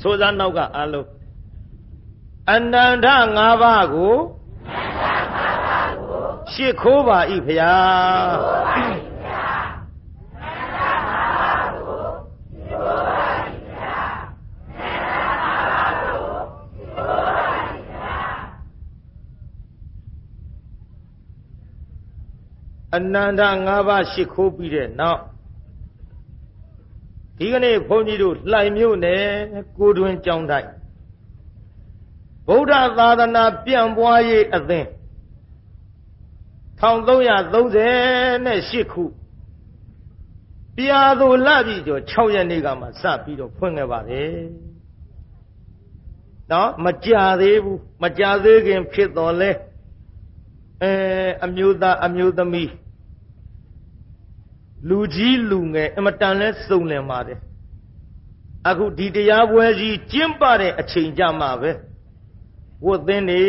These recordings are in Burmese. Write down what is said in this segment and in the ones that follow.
soza nauka alo Ananda ngavago Shikhoba ipya Ananda ngava shikhobi de now ဒီကနေ့ဘုန်းကြီးတို့လှိုင်မြို့နယ်ကိုတွင်ကျောင်းတိုက်ဗုဒ္ဓသာသနာပြန့်ပွားရေးအသင်း1338ခုပြာသူလပြီကျော်6ရက်နေ့ကမှစပြီးတော့ဖွင့်ခဲ့ပါတယ်။နော်မကြသေးဘူးမကြသေးခင်ဖြစ်တော်လဲအမျိုးသားအမျိုးသမီးလူကြီးလူငယ်အမတန်လဲစုံလင်ပါတယ်အခုဒီတရားပွဲကြီးကျင်းပတဲ့အချိန်ကြမှာပဲဝတ်သင်းနေ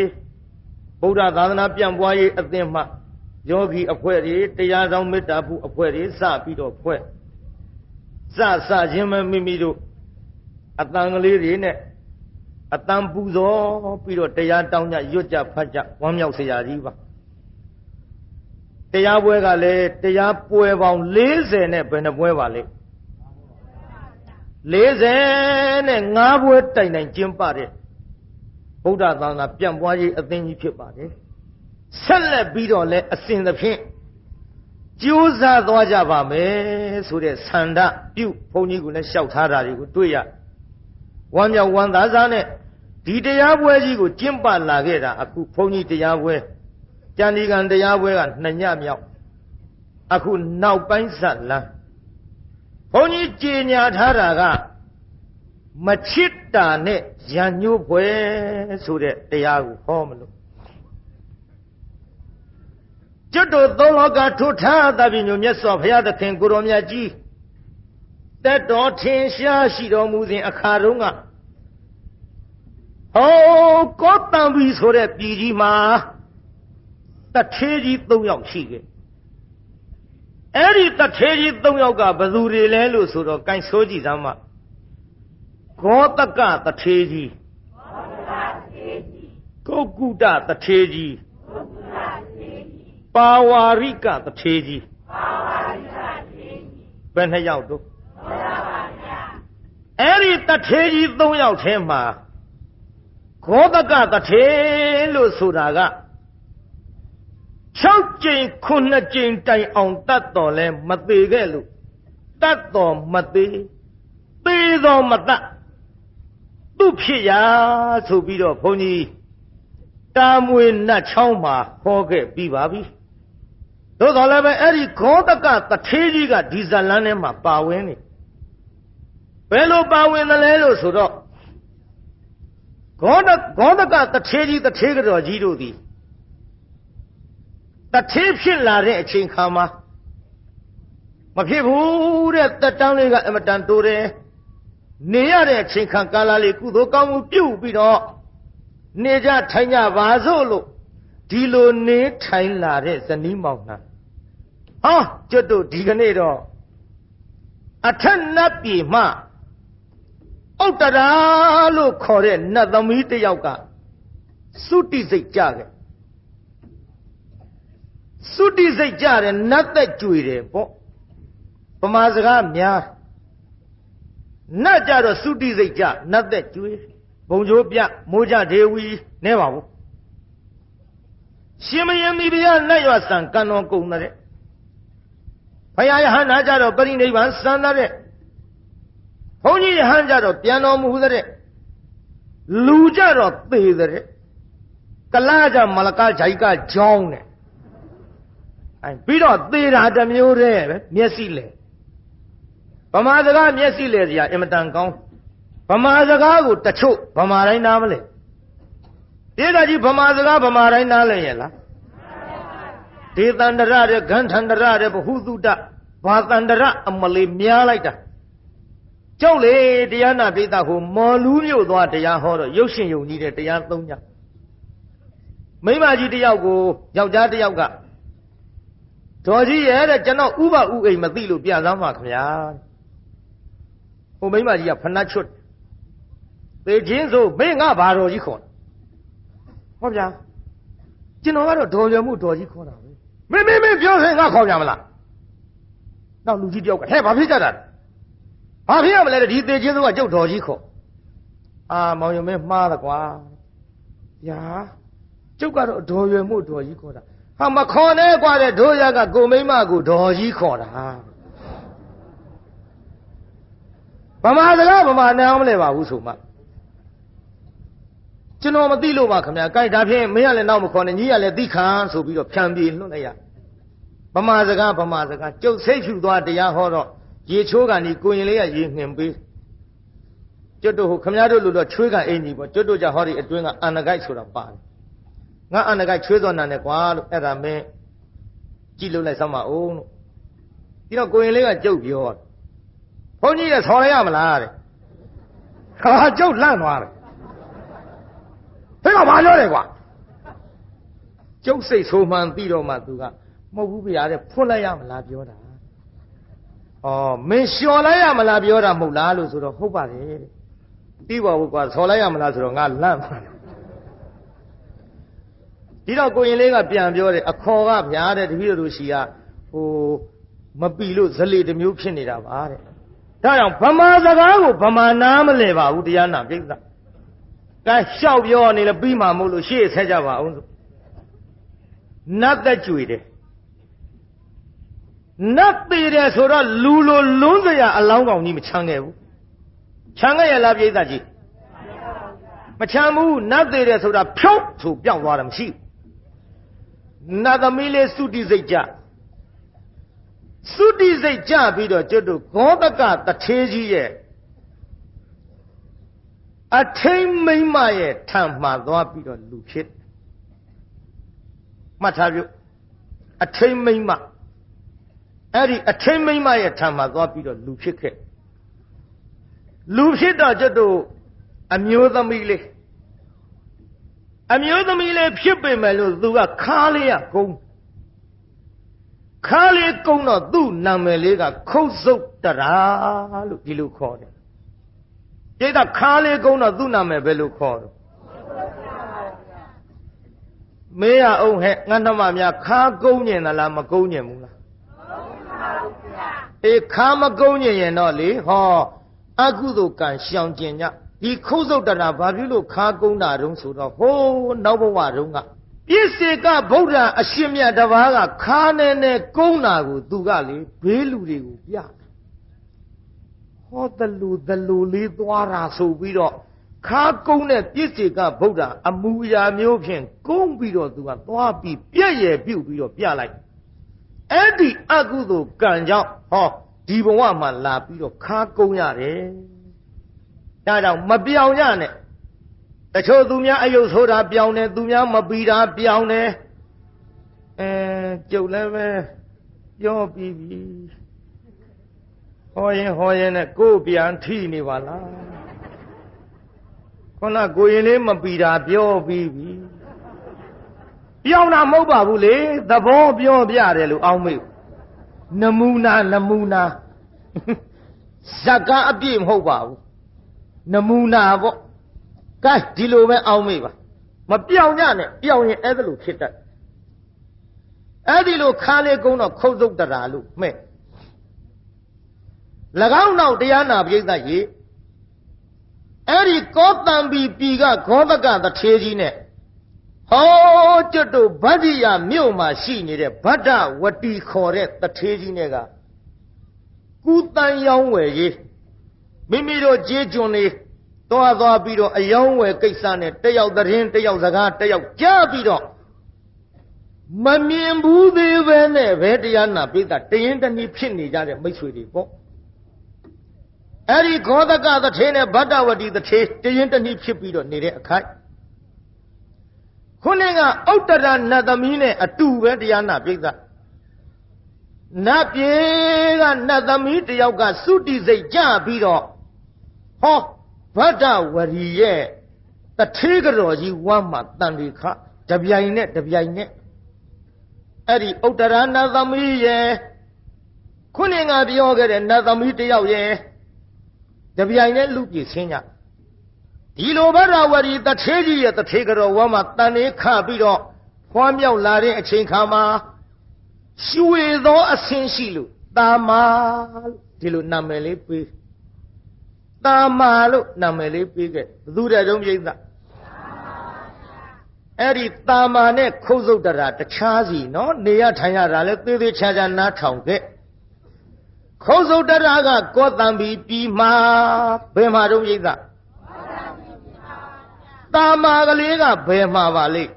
ဗုဒ္ဓသာသနာပြန့်ပွားရေးအသင်းမှယောဂီအဖွဲ့တွေတရားဆောင်မေတ္တာဖို့အဖွဲ့တွေစပြီးတော့ဖွဲ့စချင်းပဲမိမိတို့အတန်ကလေးတွေနဲ့အတန်ပူဇော်ပြီးတော့တရားတောင်းကြရွတ်ကြဖတ်ကြဝမ်းမြောက်စရာကြီးပါတရားပွဲကလည်းတရားပွဲပေါင်း40နဲ့ဘယ်နှပွဲပါလဲ45ပွဲတိုင်တိုင်ကျင်းပတဲ့ဗုဒ္ဓသာသနာပြန့်ပွားရေးအသင်းကြီးဖြစ်ပါတယ်ဆက်လက်ပြီးတော့လည်းအစဉ်သဖြင့်ကြိုးစားသွားကြပါမယ်ဆိုတဲ့ဆန္ဒပြုဘုန်းကြီးကလည်းလျှောက်ထားတာတွေကိုတွေ့ရဝမ်းမြောက်ဝမ်းသာစွာနဲ့ဒီတရားပွဲကြီးကိုကျင်းပလာခဲ့တာအခုဘုန်းကြီးတရားပွဲကျန်ဒီကံတရားပွဲက2ညမြောက်အခုနောက်ပိုင်းဆက်လန်းဘုန်းကြီးကြေညာထားတာကမချစ်တာနဲ့ရံညိုးပွဲဆိုတဲ့တရားကိုဟောမလို့ကျွတ်တို့သုံးလောကထိုထားသဖြင့်မြတ်စွာဘုရားသခင်ကိုရောမြတ်ကြီးတက်တော်ထင်ရှားရှိတော်မူစဉ်အခါတုန်းကဟောကောတံပီဆိုတဲ့ပြည်ကြီးမှာတထေးကြီး3ယောက်ရှိခဲ့အဲ့ဒီတထေးကြီး3ယောက်ကဘယ်သူတွေလဲလို့ဆိုတော့ကိုင်ဆိုးကြည့်စမ်းမဂောတကတထေးကြီးကုက္ကုတတထေးကြီးပါဝါရိကတထေးကြီးဘယ်နှယောက်တို့အဲ့ဒီတထေးကြီး3ယောက်ထဲမှာဂောတကတထေးလို့ဆိုတာက6ကြိမ်9ကြိမ်တိုင်အောင်တတ်တော်လဲမသေးခဲ့လို့တတ်တော်မသေးသေးတော်မတတ်သူဖြစ်ရာဆိုပြီးတော့ဘုန်းကြီးတာမွေနတ်ချောင်းမှာဟောခဲ့ပြီးပါပြီသို့တော်လည်းပဲအဲ့ဒီဂောတကတထေးကြီးကဒီဇလန်းထဲမှာပါဝင်နေဘယ်လိုပါဝင်တယ်လဲလို့ဆိုတော့ဂောတကတထေးကြီးတထေးကြော်ကြီးတို့သည်တထေးဖြစ်လာတဲ့အချိန်ခါမှာမဖြစ်ဘူးတဲ့တက်တန်းလေးကအမတန်တိုးတယ်နေရတဲ့အချိန်ခါကာလလေးကုသိုလ်ကောင်းမှုပြုပြီးတော့နေကြထိုင်ကြပါစို့လို့ဒီလိုနေထိုင်လာတဲ့ဇနီးမောင်နှံဟောကျွတ်တို့ဒီကနေ့တော့အထက်နတ်ပြည်မှဥတ္တရာလို့ခေါ်တဲ့နတ်သမီးတစ်ယောက်ကသုတိစိတ်ကြခဲ့သုတိစိတ်ကြတယ်နတ်သက်ကြွေတယ်ပေါ့ဗမာစကားများနတ်ကြတော့သုတိစိတ်ကြနတ်သက်ကြွေဘုံကျိုးပြမိုးကြဒေဝီနဲပါဘူးရှင်မယမိဗျာနတ်ရွာဆံကံတော်ကုန်တဲ့ဘုရားယဟန္တာကြတော့ပရိနိဗ္ဗာန်စံတဲ့ဘုန်းကြီးယဟန်ကြတော့ပြန်တော်မူတဲ့လူကြတော့သေတဲ့ကလာကြမလကဂျိုက်ကကြောင်းတဲ့ပြီးတော့သေတာတစ်မျိုးတည်းပဲမျက်စိလေဗမာစကားမျက်စိလေစရာအင်မတန်ကောင်းဗမာစကားကိုတချို့ဗမာတိုင်းနားမလဲဒီကကြီးဗမာစကားဗမာတိုင်းနားလဲရဲ့လားဒေသန္တရတဲ့ဂန္ထန္တရတဲ့ဘဟုသုတဘာသန္တရအမလေးများလိုက်တာကျောက်လေတရားနာပိဋကဟိုမော်လူးမြို့သွားတရားဟောတော့ရုပ်ရှင်ယုံကြီးတဲ့တရား3ညမိမကြီးတယောက်ကိုယောက်ျားတယောက်ကတော်ကြီးရဲ့တဲ့ကျွန်တော်ဥပဥအိမ်မသိလို့ပြသမ်းပါခင်ဗျာဟိုမိမကြီးကဖဏတ်ချွတ် သေချင်းဆိုမင်းငါဘာတော်ကြီးခေါ်ဟုတ်ဗျာကျွန်တော်ကတော့ဒေါ်ရွယ်မှုတော်ကြီးခေါ်တာပဲမင်းပြောစင်ငါခေါ်ကြမလားနောက်လူကြီးတယောက်ကဟဲ့ဘာဖြစ်ကြတာဘာဖြစ်ရမလဲဒီသေချင်းဆိုကကျုပ်တော်ကြီးခေါ်အာမောင်ရမင်းမှားတယ်ကွာညာကျုပ်ကတော့ဒေါ်ရွယ်မှုတော်ကြီးခေါ်တာဟာမခေါ်နဲ့ကွာတဲ့တို့ရကကိုမိမကိုဒေါ်ကြီးခေါ်တာဗမာစကားဗမာနားမလဲပါဘူးဆိုမှကျွန်တော်မသိလို့ပါခင်ဗျာကြိုက်ဒါဖြင့်မင်းကလည်းနောက်မခေါ်နဲ့ညီကလည်းသိခံဆိုပြီးတော့ဖြန့်ပြေလွှတ်လိုက်ရဗမာစကားကျုပ်စိတ်ဖြူသွားတရားဟောတော့ရေချိုးကန်ဒီကိုရင်လေးကရေနှင်ပေးကျွတ်တို့ဟိုခင်ဗျားတို့လိုတော့ချွေးကန်အင်ကြီးပေါ့ကျွတ်တို့ကြဟောဒီအတွင်းကအန္တကိုက်ဆိုတာပါတယ်ငါအန္တကိုက်ချွေးစောနာနဲ့ကွာလို့အဲ့ဒါမင်းကြည့်လို့လိုက်စမ်းပါဦးလို့ပြီးတော့ကိုရင်လေးကကျုပ်ပြောဘုန်းကြီးကဆော်လိုက်ရမလားတဲ့ဟာကျုပ်လန့်သွားတယ်ဟဲ့ကဘာပြောတယ်ကွာကျုပ်စိတ်ဆိုးမှန်ပြီးတော့မှသူကမဟုတ်ဘူးဗျာတဲ့ဖွင့်လိုက်ရမလားပြောတာဩမင်းလျှော်လိုက်ရမလားပြောတာမဟုတ်လားလို့ဆိုတော့ဟုတ်ပါတယ်တဲ့ပြီးပါဘူးကွာဆော်လိုက်ရမလားဆိုတော့ငါလန့်သွားတယ်ဒီတော့ကိုရင်လေးကပြန်ပြောတယ်အခေါ်ကဗျာတဲ့တပည့်တော်တို့ရှိကဟိုမပီလို့ဇလေတစ်မျိုးဖြစ်နေတာပါတဲ့ဒါကြောင့်ဗမာစကားကိုဗမာနားမလဲပါဘူးတရားနာပြိဿကဲလျှောက်ပြောနေလဲပြီးမှမဟုတ်လို့ရှေ့ဆက်ကြပါအောင်ဆိုနတ်သက်ကြွေတယ်နတ်သေးတယ်ဆိုတော့လူလိုလွန်းစရာအလောင်းကောင်ကြီးမချမ်းခဲ့ဘူးချမ်းခဲ့ရလားပြိဿကြီးမချမ်းဘူးနတ်သေးတယ်ဆိုတာဖြုတ်ဆိုပြောင်းသွားတယ်မရှိဘူးနတ်သမီးလေးသုတိစိတ်ကြသုတိစိတ်ကြပြီးတော့ကျွတ်တို့ဂောတကတထေးကြီးရဲ့အထိမ့်မိမ့်မရဲ့ထံမှသွားပြီးတော့လူဖြစ်မှတ်ထားပြုအထိမ့်မိမ့်မအဲ့ဒီအထိမ့်မိမ့်မရဲ့ထံမှသွားပြီးတော့လူဖြစ်ခဲ့လူဖြစ်တော့ကျွတ်တို့အမျိုးသမီးလေးဖြစ်ပေမဲ့လို့သူကခါလေးရကုန်းခါလေးကုန်းတော့သူ့နာမည်လေးကခုတ်စုပ်တရာလို့ဒီလိုခေါ်တယ်ကျိတ်ခါလေးကုန်းတော့သူ့နာမည်ပဲလို့ခေါ်တယ်မေးရအောင်ဟဲ့ငါနှမများခါကုန်းညင်သလားမကုန်းညင်ဘူးလားအေးခါမကုန်းညင်ရင်တော့လေဟောအကုသိုလ်ကံရှောင်ကျင်ကြဒီခုတ်စုပ်တရာဘာဖြစ်လို့ခါကုန်းတာတုံးဆိုတော့ဟိုးနောက်ဘဝတုန်းကပြစ္ဆေကဗုဒ္ဓအရှင်မြတ်တပါးကခါနဲ့ကုန်းတာကိုသူကလေဘေးလူတွေကိုပြဟောတလူလေးသွားတာဆိုပြီးတော့ခါကုန်းတဲ့ပြစ္ဆေကဗုဒ္ဓအမူအရာမျိုးဖြင့်ကုန်းပြီးတော့သူကသွားပြီးပြည့်ရယ်ပြုတ်ပြီးတော့ပြလိုက်အဲ့ဒီအကုသိုလ်ကံကြောင့်ဟောဒီဘဝမှာလာပြီးတော့ခါကုန်းရတယ်ဒါကြောင့်မပြောင်းရနဲ့တချို့သူများအယုတ်ဆိုတာပြောင်းတယ်သူများမပီတာပြောင်းတယ်ကျုပ်လည်းပဲပြောပြီးပြီဟောရင်နဲ့ကိုယ်ပြန်ထိနေပါလားခုနကိုရင်လေးမပီတာပြောပြီးပြီပြောင်းတာမဟုတ်ပါဘူးလေသဘောပြောပြတယ်လို့အောင်းမေ့နမူနာဇက်ကအပြည့်မဟုတ်ပါဘူးနမူနာပေါ့ကဲဒီလိုပဲအောင်းမေ့ပါမပြောင်းကြနဲ့ပြောင်းရင်အဲ့ဒါလိုဖြစ်တတ်အဲ့ဒီလိုခါလေးကုန်းတော့ခုတ်စုပ်တရာလို့မဲ့၎င်းနောက်တရားနာပြိဿကြီးအဲ့ဒီကောတံပီပြည်ကဂောတကတထေးကြီးနဲ့ဟောကျွတ်တို့ဗတ္တိယမြို့မှာရှိနေတဲ့ဗဒ္ဒဝတီခေါ်တဲ့တထေးကြီးနဲ့ကကူတန်ရောင်းဝယ်ရေးမိမိတို့ကြေးကျွန်လေးသွားပြီးတော့အယောင်းဝယ်ကိစ္စနဲ့တယောက်သတင်းတယောက်စကားတယောက်ကြားပြီးတော့မမြင်ဘူးသေးပဲနဲ့ဘယ်တရားနာပိဿတရင်တနည်းဖြစ်နေကြတဲ့မိတ်ဆွေတွေပေါ့အဲ့ဒီဂောတကတထေးနဲ့ဗဒ္ဒဝတီတထေးတရင်တနည်းဖြစ်ပြီးတော့နေတဲ့အခိုက်ခုနကဥတ္တရနတ်သမီးနဲ့အတူပဲတရားနာပိဿနတ်ပြေကနတ်သမီးတယောက်ကသုတိစိတ်ကြပြီးတော့ဟောဗဒ္ဒဝရီရဲ့တထေးကတော်ကြီးဝမ်းမှာတန်ဒီခတပြိုင်နဲ့အဲ့ဒီဥတ္တရနတ်သမီးရဲ့ခုနကပြောခဲ့တဲ့နတ်သမီးတယောက်ရဲ့တပြိုင်နဲ့လူပြည်ဆင်းကြ ဒီလိုဗဒဝရီတထေးကြီးရဲ့တထေးကြောဝါမှာတန်နေခပြီးတော့ဖွားမြောက်လာတဲ့အချိန်ခါမှာရွှေသောအဆင်းရှိလို့တာမာလို့ဒီလိုနာမည်လေးပေးတာမာလို့နာမည်လေးပေးခဲ့ဘသူတဲ့တုံးပြိဿအဲ့ဒီတာမာနဲ့ခုတ်စုတ်တရာတခြားစီနော်နေရထိုင်ရတာလဲသေးသေးချာချာနားထောင်ခဲ့ခုတ်စုတ်တရာကကောတံပီပြီးမှာဘယ်မှာတုံးပြိဿတာမာကလေးကဘယ်မှာပါလိမ့်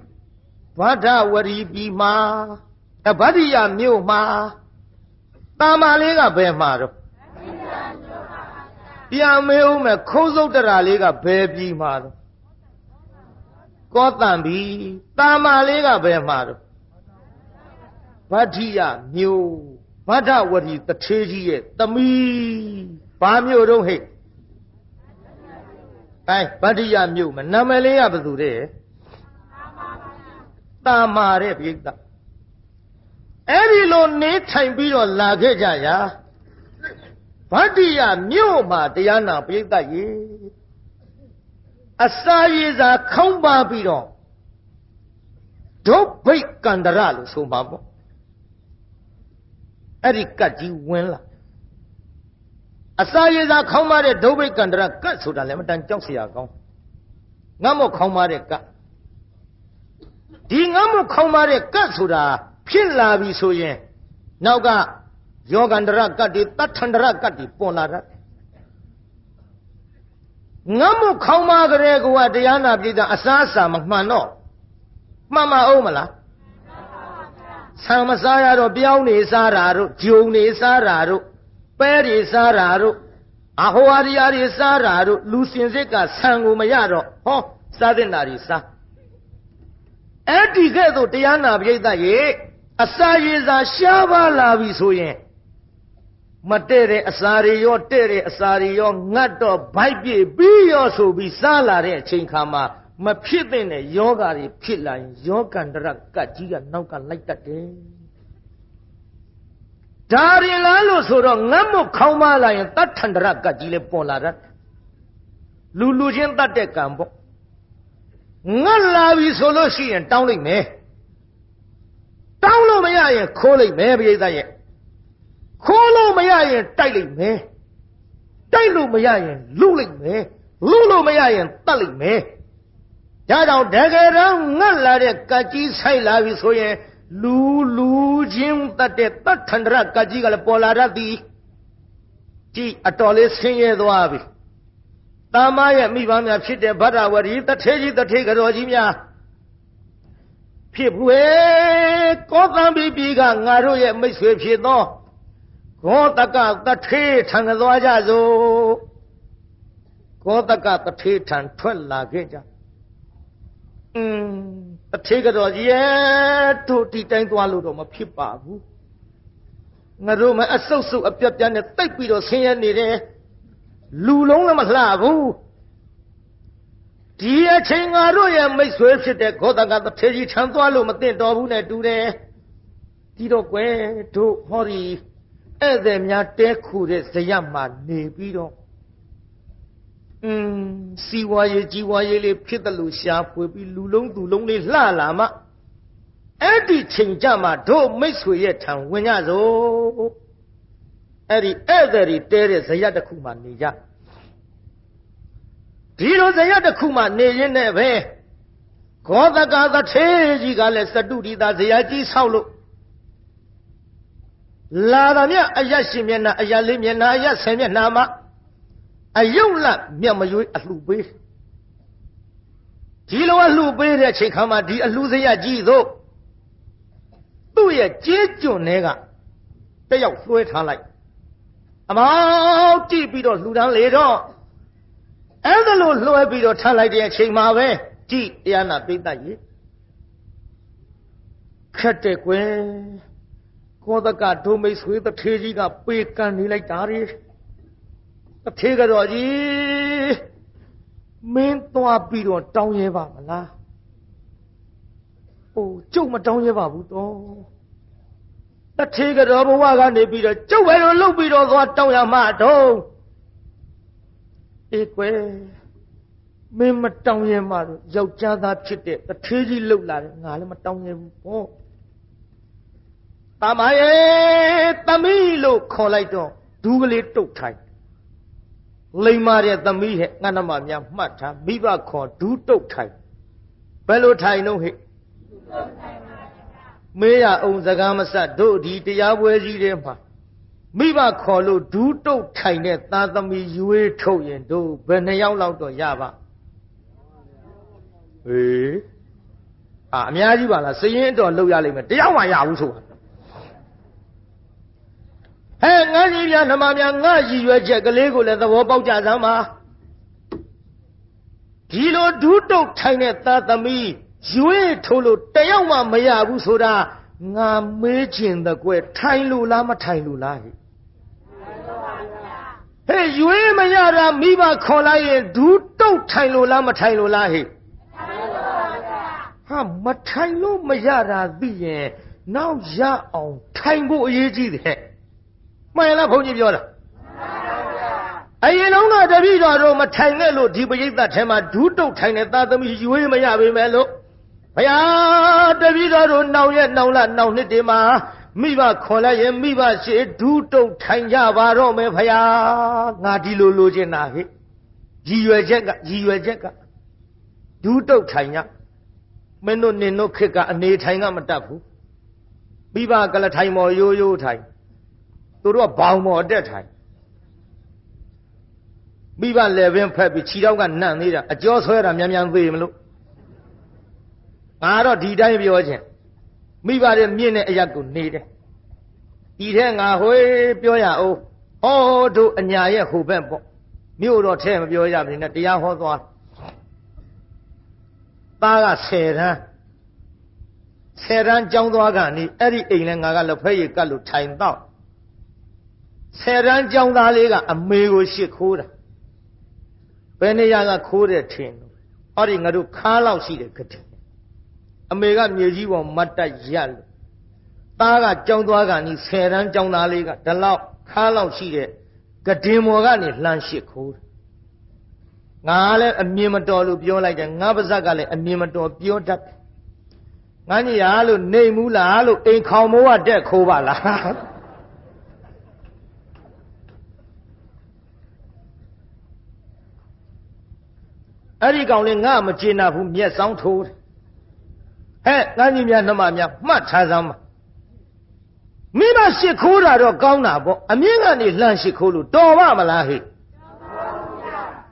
ဗဒဝရီပြီးမှာဗဒ္ဓိယမြို့မှာတာမာလေးကဘယ်မှာတော့ပြန်မေးဦးမယ်ခုံးစုတ်တရာလေးကဘယ်ပြီးမှာတော့ကောတံပြီတာမာလေးကဘယ်မှာတော့ဗဒ္ဓိယမြို့ဗဒဝရီတထေးကြီးရဲ့သမီးဘာမြို့တော့ဟဲ့ဗဒ္ဓိယမြို့မှာနာမည်လေးကဘယ်သူတဲ့တာမာတဲ့ပြိဿအဲ့ဒီလိုနေထိုင်ပြီးတော့လာခဲ့ကြရာဗဒ္ဓိယမြို့မှာတရားနာပြိဿရေအစာရည်စာခေါင်းပါပြီးတော့ဒုဗိတ်ကန္တရလို့ဆိုမှာပေါ့အဲ့ဒီကတ်ကြီးဝင်လာအစာရည်စာခေါင်းပါတဲ့ဒုဗိတ်ကန္တရကတ်ဆိုတာလည်းမတန်ကြောက်เสียကောင်းငတ်မို့ခေါင်းပါတဲ့ကတ်ဒီငတ်မို့ခေါင်းပါတဲ့ကတ်ဆိုတာဖြစ်လာပြီဆိုရင်နောက်ကယောဂန္တရကတ်တွေတထန္တရကတ်တွေပေါ်လာတာငတ်မို့ခေါင်းပါကြတဲ့ကွာတရားနာပြည်သားအစားအစာမမှန်တော့မှန်မအောင်မလားဆံမစားရတော့ပြောင်းနေစားတာတို့ဂျုံနေစားတာတို့ပဲတွေစားတာတို့အဟောအရိယာတွေစားတာတို့လူစင်စစ်ကဆံကိုမရတော့ဟောစားတဲ့နာတွေစားအဲ့ဒီကဲ့သို့တရားနာပြိဿရဲ့အစာရည်စာရှားပါလာပြီဆိုရင်မတဲ့တဲ့အစာတွေရောတဲ့တဲ့အစာတွေရောငတ်တော့ဗိုက်ပြည့်ပြီးရောဆိုပြီးစားလာတဲ့အချိန်ခါမှာမဖြစ်တဲ့ယောဂါတွေဖြစ်လာရင်ယောဂန္တရကတ်ကြီးကနောက်ကလိုက်တတ်တယ်ဒါရင်လားလို့ဆိုတော့ငတ်မခေါင်းမလာရင်တတ်ထန္တရကတ်ကြီးလည်းပေါ်လာတတ်လူချင်းတတ်တဲ့ကံပေါ့ငတ်လာပြီဆိုလို့ရှိရင်တောင်းလိုက်မယ်တောင်းလို့မရရင်ခိုးလိုက်မယ်ပြိဿရဲ့ခိုးလို့မရရင်တိုက်လိုက်မယ်တိုက်လို့မရရင်လူလိုက်မယ်လူလို့မရရင်တတ်လိုက်မယ်ဒါကြောင့်တကယ်တော့ငတ်လာတဲ့ကကြီးဆိုင်လာပြီဆိုရင်လူချင်းတတ်တဲ့တတ်ထန္တရကကြီးကလည်းပေါ်လာတတ်သည်ကြည်အတော်လေးဆင်းရဲသွားပြီတာမရဲ့မိဘများဖြစ်တဲ့ဗဒ္ဓဝရီတထေးကြီးတထေးကတော်ကြီးများဖြစ်ဖွယ်ကောသံပိပိကငါတို့ရဲ့မိတ်ဆွေဖြစ်သောဂောတကတထေးထံသွားကြစို့ဂောတကတထေးထံထွက်လာခဲ့ကြတထေးကတော်ကြီးရဲ့တို့ဒီတိုင်းသွားလို့တော့မဖြစ်ပါဘူးငါတို့မအဆုပ်ဆုပ်အပြတ်ပြတ်နဲ့တိတ်ပြီးတော့ဆင်းရဲနေတယ်လူလုံးလည်းမလှဘူးဒီအချိန်ငါတို့ရဲ့မိတ်ဆွေဖြစ်တဲ့ဂောတကတထေးကြီးထံသွားလို့မသိတော်ဘူးနဲ့တူတယ်ဒီတော့ကွယ်တို့ဟောဒီဧည့်သည်များတဲခုတဲ့ဇယမှာနေပြီးတော့စီဝါရေးကြီးဝါရေးလေးဖြစ်တယ်လို့ရှားဖွေပြီးလူလုံးသူလုံးလေးလှလာမှအဲ့ဒီချိန်ကြမှာတို့မိတ်ဆွေရဲ့ထံဝင်ကြစို့အဲ့ဒီဧည့်သည်တွေတဲတဲ့ဇယတစ်ခုမှနေကြဒီလိုဇယတစ်ခုမှနေရင်းနဲ့ပဲဂောတကသထေးကြီးကလည်းစတုဒီတာဇယကြီးဆောက်လို့လာတာမြအယက်ရှင်မျက်နှာအယက်လေးမျက်နှာအယက်ဆယ်မျက်နှာမှာအယုတ်လမျက်မရွေးအလှပေးဒီလိုအလှပေးတဲ့အချိန်ခါမှာဒီအလှဇယကြီးသို့သူ့ရဲ့ကြေးကျွန်းတွေကတယောက်လွှဲထားလိုက်အမောက်ကြည့်ပြီးတော့လှူဒန်းလေတော့အဲ့ဒါလို့လွှဲပြီးတော့ထားလိုက်တဲ့အချိန်မှာပဲကြည့်တရားနာပိဋကကြီးခက်တဲ့ကွယ်ကောသကဒုမိတ်ဆွေတထေးကြီးကပေကန်နေလိုက်တာရီတထေးကတော့ကြီးမင်းသွားပြီးတော့တောင်းရဲပါမလားအိုးကျုပ်မတောင်းရဲပါဘူးတော့တထေးကတော့ဘဝကနေပြီးတော့ကျုပ်ပဲလို့လှုပ်ပြီးတော့သွားတောင်းရမှာတော့အေးကွယ် မင်းမတောင်းရဲမှတော့ယောက်ျားသားဖြစ်တဲ့တထေးကြီးလှုပ်လာတယ်ငါလည်းမတောင်းရဲဘူးပေါ့တာမရဲ့သမီးလို့ခေါ်လိုက်တော့ဒူးကလေးတုတ်ထိုင်လိမ္မာတဲ့သမီးဟဲ့ငါနမများမှတ်ထားမိဘခေါ်ဒူးတုတ်ထိုင်ဘယ်လိုထိုင်တော့ဟဲ့မေးရအောင်စကားမဆက်တို့ဒီတရားပွဲကြီးထဲမှာမိဘခေါ်လို့ဒူးတုတ်ထိုင်တဲ့သားသမီးရွေးထုတ်ရင်တို့ဘယ်နှယောက်လောက်တော့ရပါဟေးအများကြီးပါလားစရင်တော်လောက်ရလိမ့်မယ်တယောက်မှရဘူးဆိုတာဟဲ့ငါကြီးပြနှမများငါရည်ရွယ်ချက်ကလေးကိုလည်းသဘောပေါက်ကြစမ်းပါဒီလိုဒူးတုတ်ထိုင်တဲ့သားသမီးရွေးထုတ်လို့တယောက်မှမရဘူးဆိုတာငါမေးချင်တဲ့ကွယ်ထိုင်လို့လားမထိုင်လို့လားဟဲ့ဟဲ့ရွေးမရတာမိဘခေါ်လိုက်ရင်ဒူးတုတ်ထိုင်လို့လားမထိုင်လို့လားဟဲ့ဟာမထိုင်လို့မရတာသိရင်နောက်ရအောင်ထိုင်ဖို့အရေးကြီးတယ်မှန်လားဘုန်းကြီးပြောတာအရင်လုံးကတပည့်တော်တို့မထိုင်နဲ့လို့ဒီပရိသတ်ထဲမှာဒူးတုတ်ထိုင်တဲ့သာသမီရွေးမရပေမဲ့လို့ဘုရားတပည့်တော်တို့နောင်ရက်နောင်လနောင်နှစ်တွေမှာမိဘခေါ်လိုက်ရင်မိဘရှိဒူးတုတ်ထိုင်ကြပါတော့မယ်ဘုရားငါဒီလိုလိုချင်တာဟဲ့ရည်ရွယ်ချက်ကဒူးတုတ်ထိုင်ကြမင်းတို့နင်တို့ခက်ကအနေထိုင်ကမတတ်ဘူးမိဘကလထိုင်မော်ရိုးရိုးထိုင်သူတို့ကဘောင်မော်တက်ထိုင်မိဘလည်းပင်ဖက်ပြီးခြေထောက်ကနန့်သေးတာအကျော်ဆွဲတာမြန်မြန်သေးမလို့ငါတော့ဒီတိုင်းပြောခြင်းမိဘရဲ့မြင့်တဲ့အရက်ကိုနေတယ်ဒီထဲငါဟွေးပြောရအောင်ဟောတို့အညာရဲ့ဟိုဘက်ပေါ့မြို့တော့ထဲမပြောရဘူးနဲ့တရားဟောသွားသားက10တန်းကျောင်းသွားကနေအဲ့ဒီအိမ်လဲငါကလက်ဖက်ရည်ကတ်လို့ထိုင်တော့10တန်းကျောင်းသားလေးကအမေကိုရှစ်ခိုးတာဘယ်နေရာကခိုးတဲ့ထင်လို့အဲ့ဒီငါတို့ခါလောက်ရှိတယ်ကတိအမေကမြေကြီးပေါ်မတ်တက်ရက်လို့သားကကျောင်းသွားကနေ10တန်းကျောင်းသားလေးကဒီလောက်ခါလောက်ရှိတဲ့ကဒင်မော်ကနေလှမ်းရှစ်ခိုးတာငါလည်းအမြင်မတော်လို့ပြောလိုက်တယ်ငါပါဇက်ကလည်းအမြင်မတော်ပြောတတ်တယ်ငါညီရလို့နေမူးလားလို့အိမ်ခေါင်မိုးကတက်ခိုးပါလားအဲ့ဒီကောင်လေးငါမကျေနပ်ဘူးမျက်စောင်းထိုးတယ်ဟဲ့ငါညီများနှမများမှတ်ထားစမ်းပါမိဘရှစ်ခိုးတာတော့ကောင်းတာပေါ့အမြင့်ကနေလှမ်းရှစ်ခိုးလို့တော်ပါမလားဟဲ့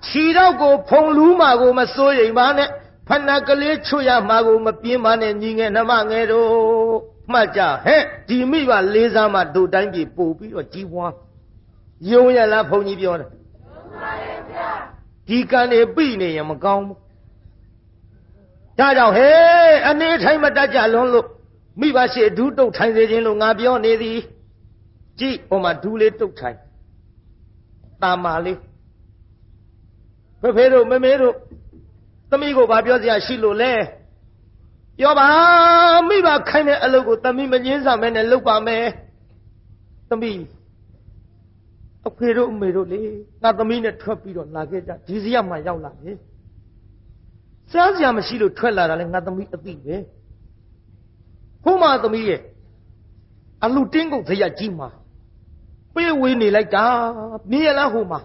ခြေတော့ကိုဖုံလူးမှာကိုမစိုးရိမ်ပါနဲ့ဖဏကလေးချွတ်ရမှာကိုမပြင်းပါနဲ့ညီငယ်နှမငယ်တို့မှတ်ကြဟဲ့ဒီမိဘလေးစားမှတို့တိုင်းပြည်ပို့ပြီးတော့ကြီးပွားယုံရလားဘုန်းကြီးပြောတယ်ဒီကံနေပြီနေရင်မကောင်းဘူးဒါကြောင့်ဟဲ့အနေထိုင်မတတ်ကြလွန်းလို့မိဘရှိဒူးတုတ်ထိုင်စေခြင်းလို့ငါပြောနေသည်ကြည့်ဟိုမှာဒူးလေးတုတ်ထိုင်တာမာလေးဖေတို့မမေတို့သမီးကိုဘာပြောစရာရှိလို့လဲပြောပါမိဘခိုင်းတဲ့အလုပ်ကိုသမီးမငင်းစားမဲနဲ့လုပ်ပါမယ်သမီးအဖေတို့အမေတို့လေငါသမီးနဲ့ထွက်ပြီးတော့လာခဲ့ကြဒီစီရမှရောက်လာပြီစားစရာမရှိလို့ထွက်လာတာလဲငါသမီးအသိပဲဟိုမှာသမီးရဲ့အလူတင်းကုန်ဇရက်ကြီးမှာပေးဝေးနေလိုက်တာမြင်ရလားဟိုမှာ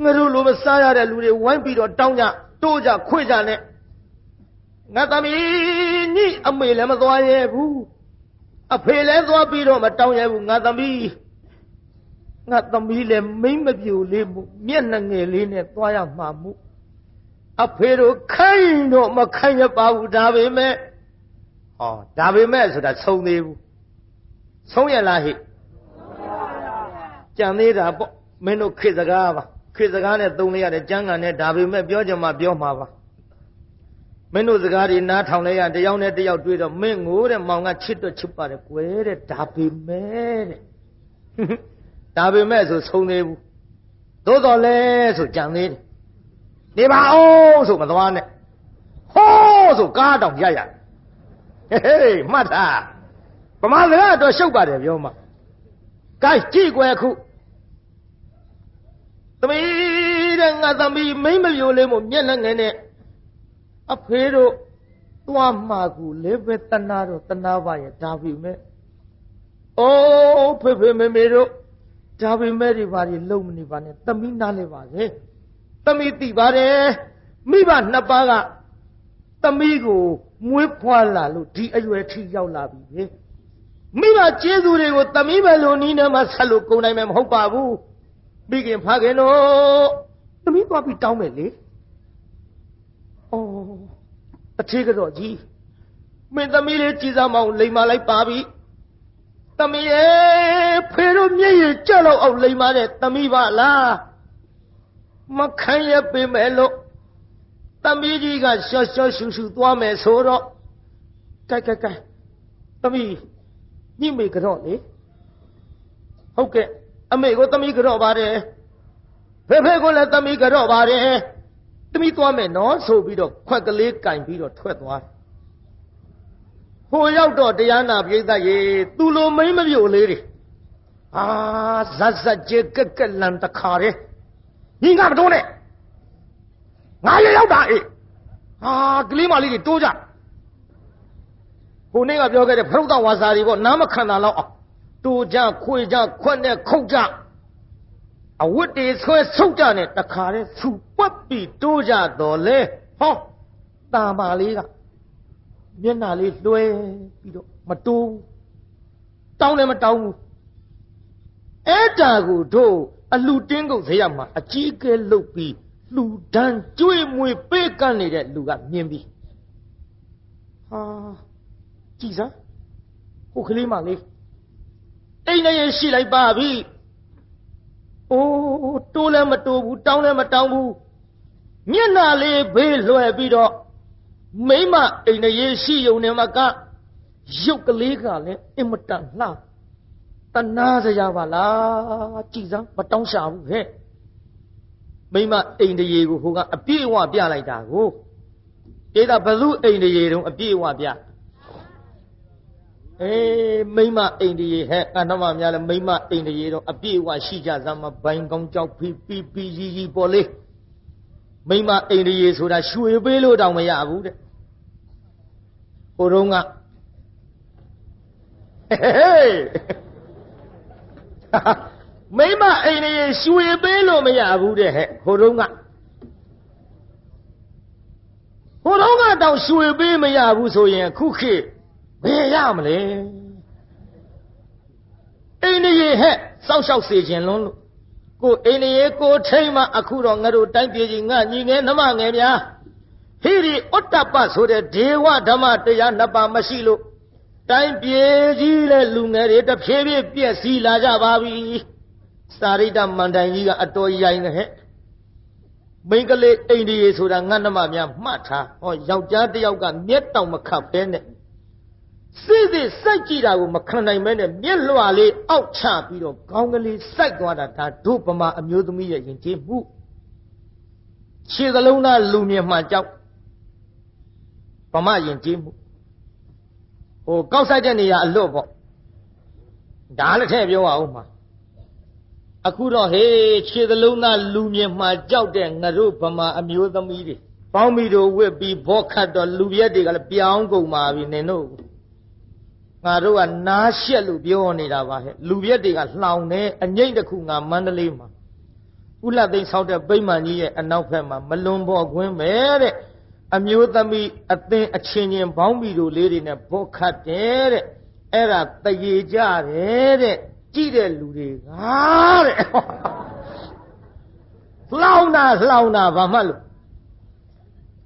ငါတို့လိုမစားရတဲ့လူတွေဝိုင်းပြီးတော့တောင်းကြတိုးကြခွေကြနဲ့ငါသမီးညိအမေလည်းမသွားရဲဘူးအဖေလည်းသွားပြီးတော့မတောင်းရဲဘူးငါသမီးလည်းမိမ့်မပြူလေးမှုမျက်နှငယ်လေးနဲ့သွားရမှာမှုအဖေတို့ခိုင်းတော့မခိုင်းရပါဘူးဒါပေမဲ့ဒါပေမဲ့ဆိုတာဆုံးသေးဘူးဆုံးရလားဟိကြံသေးတာပေါ့မင်းတို့ခေတ်စကားပါခေတ်စကားနဲ့သုံးလိုက်ရတယ်ကျမ်းဂန်နဲ့ဒါပေမဲ့ပြောကြမှာပြောမှာပါမင်းတို့စကားတွေနားထောင်လိုက်ရတယောက်နဲ့တယောက်တွေ့တော့မင်းငိုတဲ့မောင်ကချစ်တော့ချစ်ပါတယ်ကွယ်တဲ့ဒါပေမဲ့တဲ့ဒါပေမဲ့ဆိုဆုံးသေးဘူးသို့တော်လဲဆိုကြံသေးတယ်နေပါအောင်ဆိုမသွားနဲ့ဟောဆိုကားတောင်ရရဟေးမှတ်တာဗမာစကားတော့ရှုပ်ပါတယ်ပြောမှာကဲကြည့်ကွယ်အခုသမီးတဲ့ တဲ့ငါသမီးမိမ့်မပြိုလေးမို့မျက်နှာငယ်နဲ့အဖေတို့သွားမှာကူလေးပဲတနာတော့တနာပါရဲ့ဒါပြီမဲ့အိုးဖေဖေမေမေတို့ဒါပေမဲ့ဒီဘာတွေလုံမနေပါနဲ့သမီးနားလဲပါစေသမီးသိပါတယ်မိဘနှစ်ပါးကသမီးကိုမွေးဖွားလာလို့ဒီအရွယ်ထိရောက်လာပြီလေမိဘကျေးဇူးတွေကိုသမီးပဲလို့နီးနေမှဆက်လို့ကုန်နိုင်မယ်မဟုတ်ပါဘူးမိခင်ဖခင်တို့သမီးသွားပြီးတောင်းမယ်လေအော်အထေးကတော့ကြီးမင်းသမီးလေးကြည်စားမအောင်လိမ်မာလိုက်ပါပြီသမီးရဲ့ဖေတို့မျက်ရည်ကျလောက်အောင်လိမ်မာတဲ့သမီးပါလားမခံရပေမဲ့လို့သမီးကြီးကရှော့ရှော့ရှူရှူသွားမယ်ဆိုတော့ကဲသမီးညိမေကတော့လေဟုတ်ကဲ့အမေကိုသမီးကတော့ပါတယ်ဖေဖေကိုလည်းသမီးကတော့ပါတယ်သမီးသွားမယ်နော်ဆိုပြီးတော့ခွက်ကလေးကင်ပြီးတော့ထွက်သွားတယ်ဟိုရောက်တော့တရားနာပြိဿရေသူလိုမိမ့်မပြိုလေးတွေဇက်ဇက်ကျေကက်လန်တခါရဲညီကမတိုးနဲ့ငါရရောက်တာအေးကလေးမလေးတွေတိုးကြဟိုနေ့ကပြောခဲ့တဲ့ဖရုတ်တဝါစာတွေပေါ့နားမခံတာတော့တိုးကြခွေကြခွက်နဲ့ခုတ်ကြအဝတ်တွေဆွဲဆုပ်ကြနဲ့တခါရဲဆူပွက်ပြီးတိုးကြတော့လေဟောတာမာလေးကမျက်နှာလေးလွှဲပြီးတော့မတိုးတောင်းလည်းမတောင်းဘူးအဲ့ဒါကိုတို့အလှတင်းကုတ်ဇေယျမှာအကြီးအကဲလုပ်ပြီးလူဒန်းကျွေးမွေပေးကန့်နေတဲ့လူကမြင်ပြီးကြည်စမ်းဟိုကလေးမလေးအိမ်နဲ့ရှိလိုက်ပါပြီအိုးတိုးလည်းမတိုးဘူးတောင်းလည်းမတောင်းဘူးမျက်နှာလေးဘေးလွှဲပြီးတော့မိမအိမ်နဲ့ရှိယုံနေမှာကရုပ်ကလေးကလည်းအင်မတန်လှတနာစရာပါလားကြည်စမ်းမတောင်းရှာဘူးဟဲ့မိမအိမ်တရေကိုဟိုကအပြည့်အဝပြလိုက်တာကိုဧတာဘသူအိမ်တရေတုံးအပြည့်အဝပြမိမအိမ်တရေဟဲ့အနှမများလဲမိမအိမ်တရေတော့အပြည့်အဝရှိကြစမ်းမဘိုင်းကောင်းကြောက်ဖီပီပီကြီးပေါ်လေးမိမအိမ်တရေဆိုတာရွှေပေးလို့တောင်မရဘူးတဲ့ဟိုတုန်းကမိမအိမ်တရေရွှေပေးလို့မရဘူးတဲ့ဟဲ့ဟိုတုန်းကတောင်ရွှေပေးမရဘူးဆိုရင်ခုခေတ်ဘယ်ရမလဲအိမ်တရေဟဲ့စောက်ရှောက်စေခြင်းလွန်းလို့ကိုအိမ်တရေကိုထိမ့်မှအခုတော့ငါတို့တိုင်းပြည်ကြီးငါညီငယ်နှမငယ်များဟိရိဩတ္တပဆိုတဲ့ဒေဝဓမ္မတရားနှစ်ပါးမရှိလို့တိုင်းပြည်ကြီးတဲ့လူငယ်တွေတဖြည်းဖြည်းပြည့်စည်လာကြပါပြီစာရိတ္တမန္တန်ကြီးကအတော်ရိုင်းနေဟဲ့မိန်းကလေးအိန္ဒိယဆိုတာငါနှမများမှတ်ထားဟောယောက်ျားတစ်ယောက်ကမျက်တောင်မခတ်ပဲနဲ့စစ်စိုက်ကြည့်တာကိုမခံနိုင်မဲနဲ့မျက်လွှာလေးအောက်ချပြီးတော့ခေါင်းကလေးစိုက်သွားတာဒါတို့ဗမာအမျိုးသမီးရဲ့ယဉ်ကျေးမှုခြေသလုံးသားလူမြင်မှကြောက်ဗမာယဉ်ကျေးမှုဟိုကောက်ဆိုင်တဲ့နေရာအလွတ်ပေါ့ဒါလည်းထည့်ပြောအောင်မှာအခုတော့ဟေးခြေသလုံးသားလူမြင်မှကြောက်တဲ့ငါတို့ဗမာအမျိုးသမီးတွေပေါင်းပြီးတော့ဝစ်ပြီးဘောခတ်တော့လူပြက်တွေကလည်းပြောင်းကုန်ပါပြီနင်တို့ငါတို့ကနားရှက်လို့ပြောနေတာပါဟဲ့လူပြက်တွေကလှောင်နေအငိမ့်တစ်ခုငါမန္တလေးမှာဥလသိန်းဆောက်တဲ့ဗိမာန်ကြီးရဲ့အနောက်ဘက်မှာမလွန်ပေါ်ခွင်းပဲတဲ့အမျိုးသမီးအသင်အချင်းချင်းပေါင်းပြီးတို့လေးတွေနဲ့ဘောခတ်တယ်တဲ့အဲ့ဒါတရေကြတယ်တဲ့ကြည့်တဲ့လူတွေကတဲ့လှောင်တာဘာမှလို့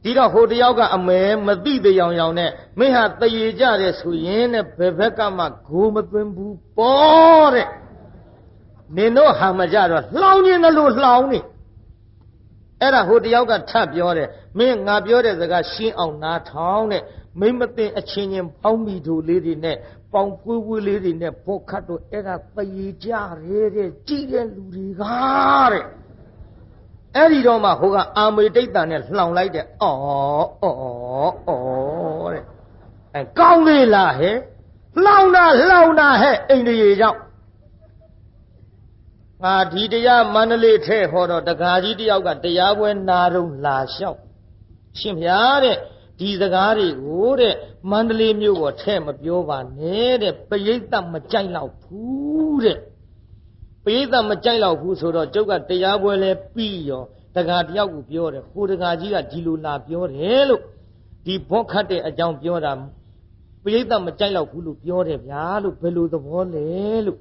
ဒီတော့ဟိုတယောက်ကအမဲမသိတရားရောင်နဲ့မင်းဟာတရေကြတယ်ဆိုရင်တဲ့ဘယ်ဘက်ကမှဂိုးမသွင်းဘူးပေါ့တဲ့နင်တို့ဟာမကြတော့လှောင်ခြင်းလို့လှောင်နေအဲ့ဒါဟိုတယောက်ကထပ်ပြောတယ်မင်းငါပြောတဲ့စကားရှင်းအောင်နားထောင်တဲ့မိမသိအချင်းချင်းပေါင်းပြီးတို့လေးတွေနဲ့ပေါင်ပွေးပွေးလေးတွေနဲ့ဘောခတ်တို့အဲ့ဒါတရေကြရဲတဲ့ကြည့်တဲ့လူတွေကတဲ့အဲ့ဒီတော့မှဟိုကအာမေတိတ်တန်နဲ့လှောင်လိုက်တဲ့အော်တဲ့အဲကောင်းလေလားဟဲ့လှောင်တာဟဲ့အိန္ဒိယကြောင့် ငါဒီတရားမန္တလေးထဲဟောတော့တကားကြီးတယောက်ကတရားပွဲနာတော့လာလျှောက်ရှင်ဗျာတဲ့ဒီစကားတွေကိုတဲ့မန္တလေးမြို့ပေါ်ထဲမပြောပါနဲ့တဲ့ပရိသတ်မကြိုက်တော့ဘူးတဲ့ပရိသတ်မကြိုက်တော့ဘူးဆိုတော့ကျုပ်ကတရားပွဲလဲပြီးရောတကားတယောက်ကိုပြောတယ်ဟိုတကားကြီးကဒီလိုလာပြောတယ်လို့ဒီဘောခတ်တဲ့အကြောင်းပြောတာပရိသတ်မကြိုက်တော့ဘူးလို့ပြောတယ်ဗျာလို့ဘယ်လိုသဘောလဲလို့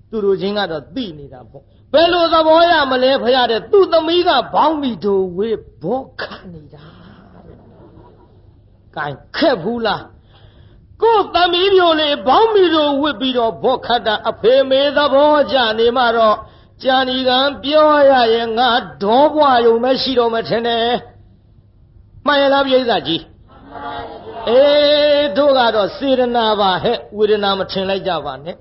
သူတို့ချင်းကတော့သိနေတာပေါ့ဘယ်လိုသဘောရမလဲဖရတဲ့သူ့သမီးကဘောင်းမီတို့ဝေးဘောခတ်နေတာကဲခက်ဘူးလားကိုယ်သမီးမျိုးလေးဘောင်းမီတို့ဝစ်ပြီးတော့ဘောခတ်တာအဖေမေသဘောကြနေမှတော့ကြာနီကံပြောရရဲ့ငါဒေါဘွားယုံမရှိတော့မထင်နဲ့မှန်ရလားပြိဿကြီးအေးတို့ကတော့စေရနာပါဟဲ့ဝေဒနာမထင်လိုက်ကြပါနဲ့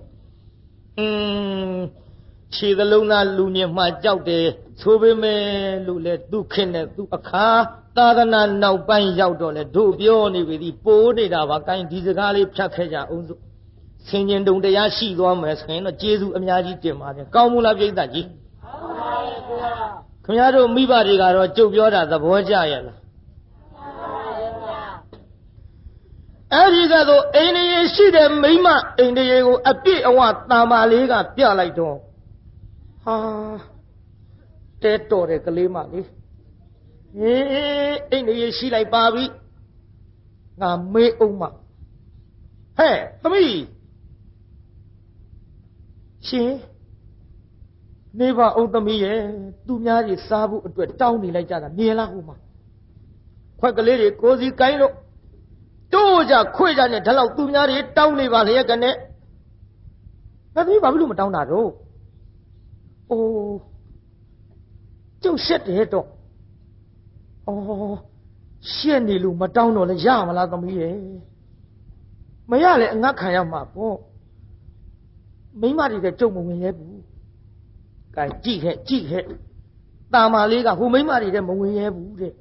ခြေသလုံးသားလူညင်မှကြောက်တယ်ဆိုပေမဲ့လို့လေသူခင်တဲ့သူအခါသာသနာနောက်ပိုင်းရောက်တော့လေတို့ပြောနေပြီဒီပိုးနေတာပါကိုင်းဒီစကားလေးဖြတ်ခဲ့ကြအောင်စို့ဆင်ញင်တုံတရားရှိသွားမယ်ဆိုရင်တော့ကျေးဇူးအများကြီးတင်ပါတယ်ကောင်းမလားပြိဿကြီးကောင်းပါရဲ့ဗျာခင်ဗျားတို့မိဘတွေကတော့ကြုတ်ပြောတာသဘောကျရဲ့လားအဲ့ဒီကတော့အိန္ဒိယရှိတဲ့မိမအိန္ဒိယကိုအပြည့်အဝတာမာလေးကပြလိုက်တော့ဟာတဲတော်တဲ့ကလေးမလေးဟေးအိန္ဒိယရှိလိုက်ပါပြီငါမေးအောင်မဟဲ့သမီးရှင်နေပါအောင်သမီးရဲ့သူများကြီးစားဖို့အတွက်တောင်းနေလိုက်ကြတာမြင်လားဟိုမှာခွက်ကလေးတွေကိုစီကိုင်းလို့တို့ကြခွေကြနဲ့ဒါလောက်သူများတွေတောင်းနေပါလျက်ကနဲ့ဘာသမီးဘာလို့မတောင်းတာတော့အိုးကျုပ်ရှက်တယ်တော့အော်ရှက်နေလို့မတောင်းတော့လဲရမလားသမီးရဲ့မရလဲအငတ်ခံရမှာပေါ့မိမတွေကကြုံမဝင်ရဲဘူးကဲကြည့်ခဲ့တာမာလေးကဟိုမိမတွေမဝင်ရဲဘူးတဲ့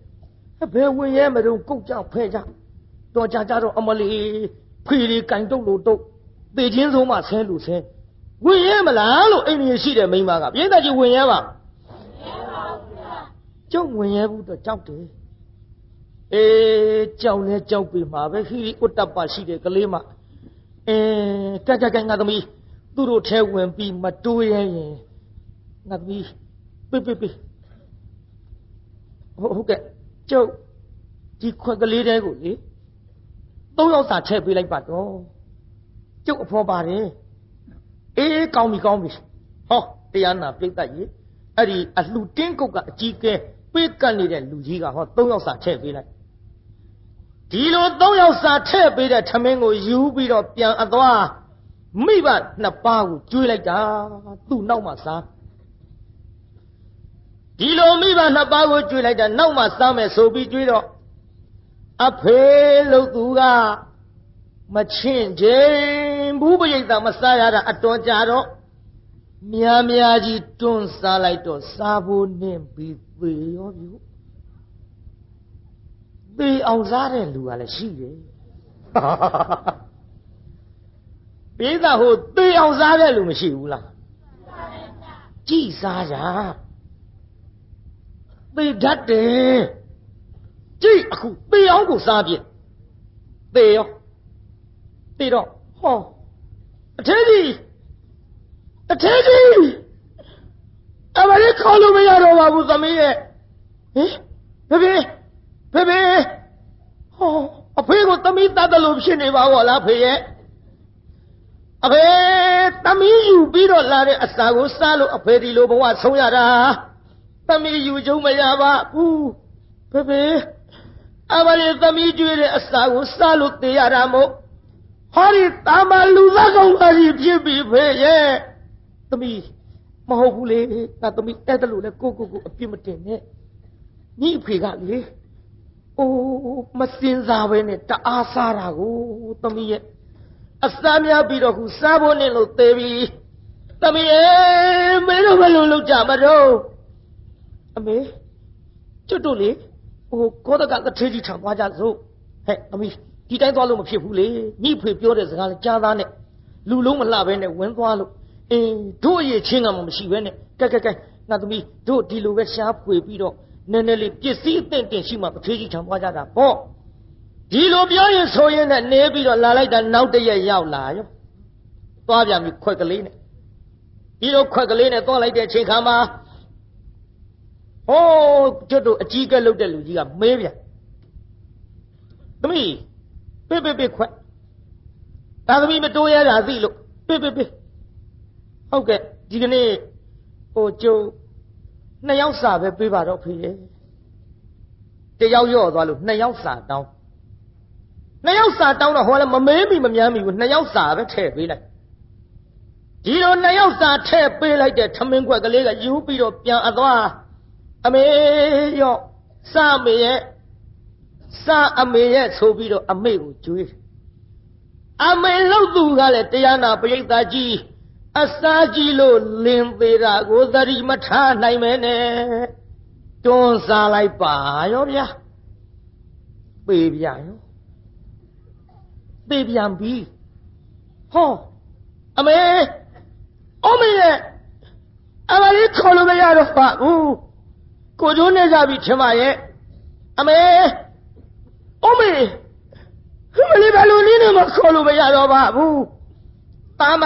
ဘယ်ဝင်ရဲမတော့ကုတ်ကြောက်ဖဲကြတော်ကြတော့အမလီဖေးတွေကင်တုတ်လို့တုတ်သေချင်းဆုံးမှဆဲလို့ဆဲဝင်ရဲမလားလို့အိမ်ကြီးရှိတဲ့မိမကပြိဿကြီးဝင်ရဲပါကျုပ်ဝင်ရဲဘူးတော့ကြောက်တယ်အေးကြောက်လဲကြောက်ပြီမှာပဲဟိဥတ္တပရှိတဲ့ကလေးမကဲငါသမီးသူတို့ထဲဝင်ပြီးမတိုးရဲရင်ငါသမီးပေးဟုတ်ကဲ့ကျုပ်ဒီခွက်ကလေးတဲကိုလေ3ယောက်စာထည့်ပေးလိုက်ပါတော့ကျုပ်အဖော်ပါတယ်အေးကောင်းပြီဟောတရားနာပြိဿကြီးအဲ့ဒီအလှတင်းကုတ်ကအကြီးကဲပေးကတ်နေတဲ့လူကြီးကဟော3ယောက်စာထည့်ပေးလိုက်ဒီလို3ယောက်စာထည့်ပေးတဲ့ထမင်းကိုယူပြီးတော့ပြန်အသွားမိဘ2ပါးကိုကျွေးလိုက်တာသူ့နောက်မှစားဒီလိုမိဘ2ပါးကိုကျွေးလိုက်တာနောက်မှစားမယ်ဆိုပြီးကျွေးတော့အဖေလို့သူကမချင့်ခြင်းဘူးပရိသတ်မစားရတာအတော်ကြာတော့များကြီးတွန်းစားလိုက်တော့စားဖို့နင့်ပြီးသေရောပြုသေအောင်စားတဲ့လူကလည်းရှိတယ်ပိဿဟိုသေအောင်စားတဲ့လူမရှိဘူးလားကြည်စားကြသေတတ်တယ်ကြည့်အခုသေအောင်ကိုစားပြသေရောသေတော့ဟောအထေးကြီးအမလေးခေါ်လို့မရတော့ပါဘူးသမီးရဲ့ဟင်ဖေဟောအဖေကိုသမီးတတ်တယ်လို့ဖြစ်နေပါဘောလားဖေရဲ့အဖေသမီးယူပြီးတော့လာတဲ့အစာကိုစားလို့အဖေဒီလိုဘဝဆုံးရတာသမီးယူကြုံမရပါဘူးဖေအမလေးသမီးကျွေးတဲ့အစာကိုစားလို့သေရတာမို့ဟောဒီတာမလူသားကောင်ပါကြီးဖြစ်ပြီဖေရဲ့သမီးမဟုတ်ဘူးလေငါသမီးအဲ့ဒါလို့လေကိုအပြစ်မတင်နဲ့ညီအဖေကလေအိုးမစင်စားပဲနဲ့တအားစားတာကိုသမီးရဲ့အစာများပြီးတော့ခုစားဖို့နဲ့လို့သေပြီသမီးရဲ့မင်းတို့ဘယ်လိုလုပ်ကြမတော့အမေကျွတ်တို့လေဟိုကောတကကထေးကြီးထံသွားကြစို့ဟဲ့သမီးဒီတိုင်းသွားလို့မဖြစ်ဘူးလေညီဖေပြောတဲ့စကားလည်းကြားသားနဲ့လူလုံးမလှပဲနဲ့ဝင်သွားလို့ တို့ရဲ့ချင်းကမှမရှိဘဲနဲ့ကဲငါသမီးတို့ဒီလိုပဲရှားဖွေပြီးတော့နည်းနည်းလေးပစ္စည်းအသင့်တင်ရှိမှပထွေးကြီးချံသွားကြတာပေါ့ဒီလိုပြောရင်ဆိုရင်နဲ့နေပြီးတော့လာလိုက်တာနောက်တရက်ရောက်လာရောသွားပြန်ပြီခွက်ကလေးနဲ့ဒီလိုခွက်ကလေးနဲ့သွားလိုက်တဲ့အချိန်ခါမှာဟိုးကျွတ်တို့အကြီးကဲလုတ်တဲ့လူကြီးကမေးပြန်သမီးပေးခွက်ဒါသမီးမတိုးရတာသိလို့ပေးဟုတ်ကဲ့ဒီကနေ့ဟိုကျုံ2ယောက်စာပဲပေးပါတော့ဖေးတယောက်ရော့သွားလို့2ယောက်စာတောင်း2ယောက်စာတောင်းတော့ဟောလည်းမမေးမိမမြန်းမိဘူး2ယောက်စာပဲထည့်ပေးလိုက်ဒီလို2ယောက်စာထည့်ပေးလိုက်တဲ့ထမင်းခွက်ကလေးကယူပြီးတော့ပြန်အသွားအမေရော့စမေရဲ့စအမေရဲ့ဆိုပြီးတော့အမေကိုကြွေးအမေလောက်သူကလည်းတရားနာပရိသတ်ကြီးအစာကြီးလို့လင်းသေးတာကိုသတိမထားနိုင်မဲနဲ့တွန်းစားလိုက်ပါရောဗျာပေးပြန်ရောပေးပြန်ပြီဟောအမေရဲ့အမလေးခေါ်လို့မရတော့ပါဘူးကိုကျိုးနေကြပြီထင်ပါရဲ့အမေမလေးဘယ်လိုနည်းနဲ့မှခေါ်လို့မရတော့ပါဘူးတာမ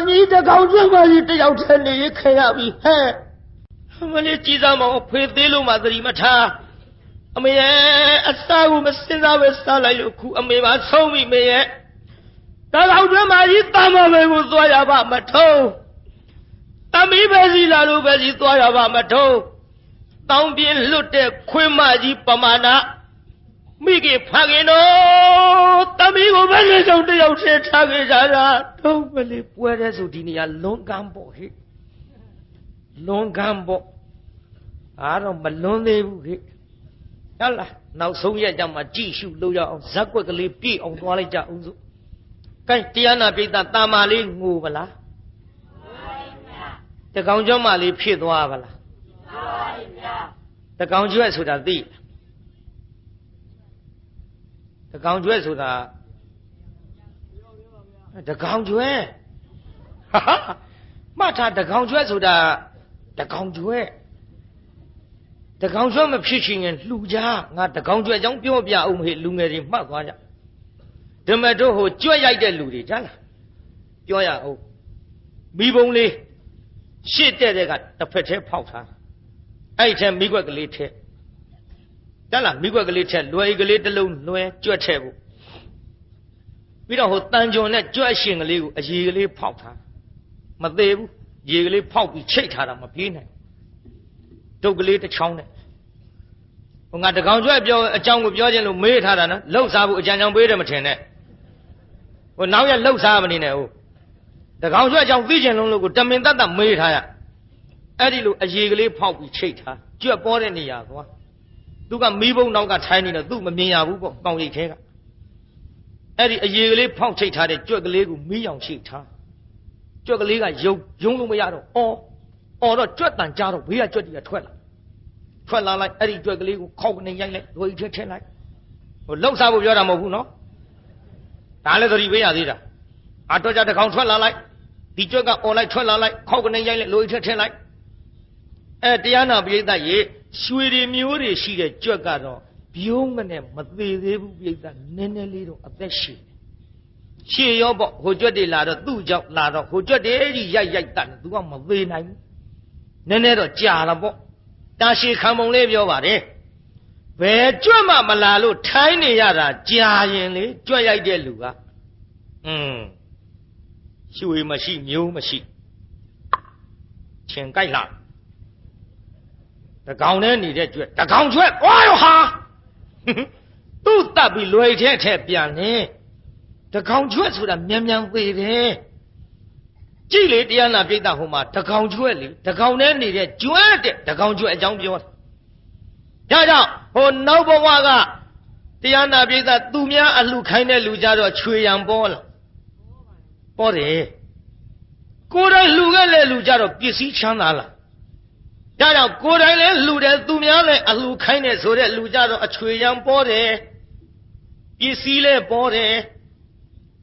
ညီတကောင်ကျွတ်မကြီးတယောက်တည်းနေခဲ့ရပြီဟဲ့မလေးကြည်စားမအောင်ဖေးသေးလို့မှသတိမထားအမေရဲ့အစာကိုမစင်စားပဲစားလိုက်လို့ခုအမေပါဆုံးပြီမေရဲ့တကောင်ကျွတ်မကြီးတာမပဲကိုသွားရပါမထုံးသမီးပဲစီလာလို့ပဲစီသွားရပါမထုံးတောင်းပြင်းလွတ်တဲ့ခွေးမကြီးပမာဏမိခင်ဖခင်တို့သမီးကိုမလေးဆောင်တယောက်ထဲထားခဲ့ကြတာတော့မလေးပွဲတဲ့ဆိုဒီနေရာလွန်ကန်းပေါ့ဟဲ့လွန်ကန်းပေါ့အားတော့မလွန်သေးဘူးဟဲ့ဟုတ်လားနောက်ဆုံးရက်ကြမှာကြည့်ရှုလို့ရအောင်ဇက်ကွက်ကလေးပြည့်အောင်သွားလိုက်ကြအောင်စို့ကဲတရားနာပိဋကတာမာလေးငိုပါလားငိုပါဗျာတကောင်ကျောင်းမလေးဖြစ်သွားပါလားငိုပါဗျာတကောင်ကျွဲဆိုတာသိတကောင်ကျွဲဆိုတာတကောင်ကျွဲမှတ်ထားတကောင်ကျွဲဆိုတာတကောင်ကျွဲမဖြစ်ချင်ရင်လှူကြငါတကောင်ကျွဲအကြောင်းပြောပြအောင်ဟဲ့လူငယ်တွေမှတ်သွားကြဓမ္မတို့ဟိုကြွက်ရိုက်တဲ့လူတွေကြားလားပြောရအောင်မိဘုံလေးရှစ်တဲ့ကတစ်ဖက်ထဲဖောက်ထားအဲ့ထဲမိကွက်ကလေးထဲကြားလားမိကွက်ကလေးထဲလွယ်ကလေးတစ်လုံးလွယ်ကြွက်ထဲဖို့ပြီးတော့ဟိုတန်ကြုံနဲ့ကြွက်ရှင်ကလေးကိုအရေကလေးဖောက်ထားမသေးဘူးရေကလေးဖောက်ပြီးချိတ်ထားတာမပြေးနိုင်ဒုတ်ကလေးတစ်ချောင်းနဲ့ဟိုငါတကောင်ကြွက်ပြောအကြောင်းကိုပြောခြင်းလို့မေးထားတာနော်လှုပ်စားဖို့အကြံကြောင့်ပေးတယ်မထင်နဲ့ဟိုနောက်ရလှုပ်စားမနေနဲ့ဟုတ်တကောင်ကြွက်အကြောင်းသိခြင်းလုံးလို့ကိုတမင်တတ်တမေးထားရအဲ့ဒီလိုအရေကလေးဖောက်ပြီးချိတ်ထားကြွက်ပေါ်တဲ့နေရာသွားသူကမီးဘုံနောက်ကထိုင်းနေတော့သူ့မမြင်ရဘူးပေါ့ကောင်းရိတ်ခဲကအဲ့ဒီအရေကလေးဖောက်ချိတ်ထားတဲ့ကြွက်ကလေးကိုမီးရောင်ချိတ်ထားကြွက်ကလေးကယုံလို့မရတော့အော်တော့ကြွက်တန်ကြတော့ဘေးကကြွက်တီကထွက်လာလိုက်အဲ့ဒီကြွက်ကလေးကိုခောက်ကနေရိုက်လိုက်လွယ်ထည့်လိုက်ဟိုလှုပ်စားဖို့ပြောတာမဟုတ်ဘူးနော်ဒါလည်းသတိပေးရသေးတာအတော့ကြတကောင်ထွက်လာလိုက်ဒီကြွက်ကအော်လိုက်ထွက်လာလိုက်ခောက်ကနေရိုက်လိုက်လွယ်ထည့်လိုက်အဲ့တရားနာပရိသတ်ရေရွှေတွေမျိုးတွေရှိတဲ့ကြွက်ကတော့ဘိုးမနဲ့မသေးသေးဘူးပရိသတ်နည်းနည်းလေးတော့အသက်ရှည်ရောပေါ့ဟိုကြွက်တွေလာတော့သူ့ကြောင့်လာတော့ဟိုကြွက်တွေကြီးရိုက်တတ်တယ်သူကမသေးနိုင်ဘူးနည်းနည်းတော့ကြာလာပေါ့တာရှည်ခံပုံလေးပြောပါတယ်ဘယ်ကြွက်မှမလာလို့ထိုင်းနေရတာကြာရင်လေကြွက်ရိုက်တဲ့လူကရွှေမရှိမျိုးမရှိချင်ကြိုက်လားတကောင်နဲ့နေတဲ့ကြွက်တကောင်ကြွက်သွားရောဟာသူ့တပ်ပြီးလွယ်ထဲပြန်နေတကောင်ကြွက်ဆိုတာမြန်သေးတယ်ကြည့်လေတရားနာပိဋကဟိုမှာတကောင်ကြွက်လေတကောင်နဲ့နေတဲ့ကြွက်တဲ့တကောင်ကြွက်အကြောင်းပြောတာဒါကြောင့်ဟိုနောက်ဘဝကတရားနာပိဋကသူများအလှခိုင်းတဲ့လူကြတော့ချွေရံပေါ်လာပေါ်တယ်ကိုယ်တိုင်လှူခဲ့တဲ့လူကြတော့ပစ္စည်းချမ်းသာလားဒါကြောင့်ကိုယ်တိုင်လည်းလှူတယ်သူများလည်းအလှခိုင်းတယ်ဆိုတဲ့လူကြတော့အချွေရံပေါ်တယ်ပစ္စည်းလည်းပေါ်တယ်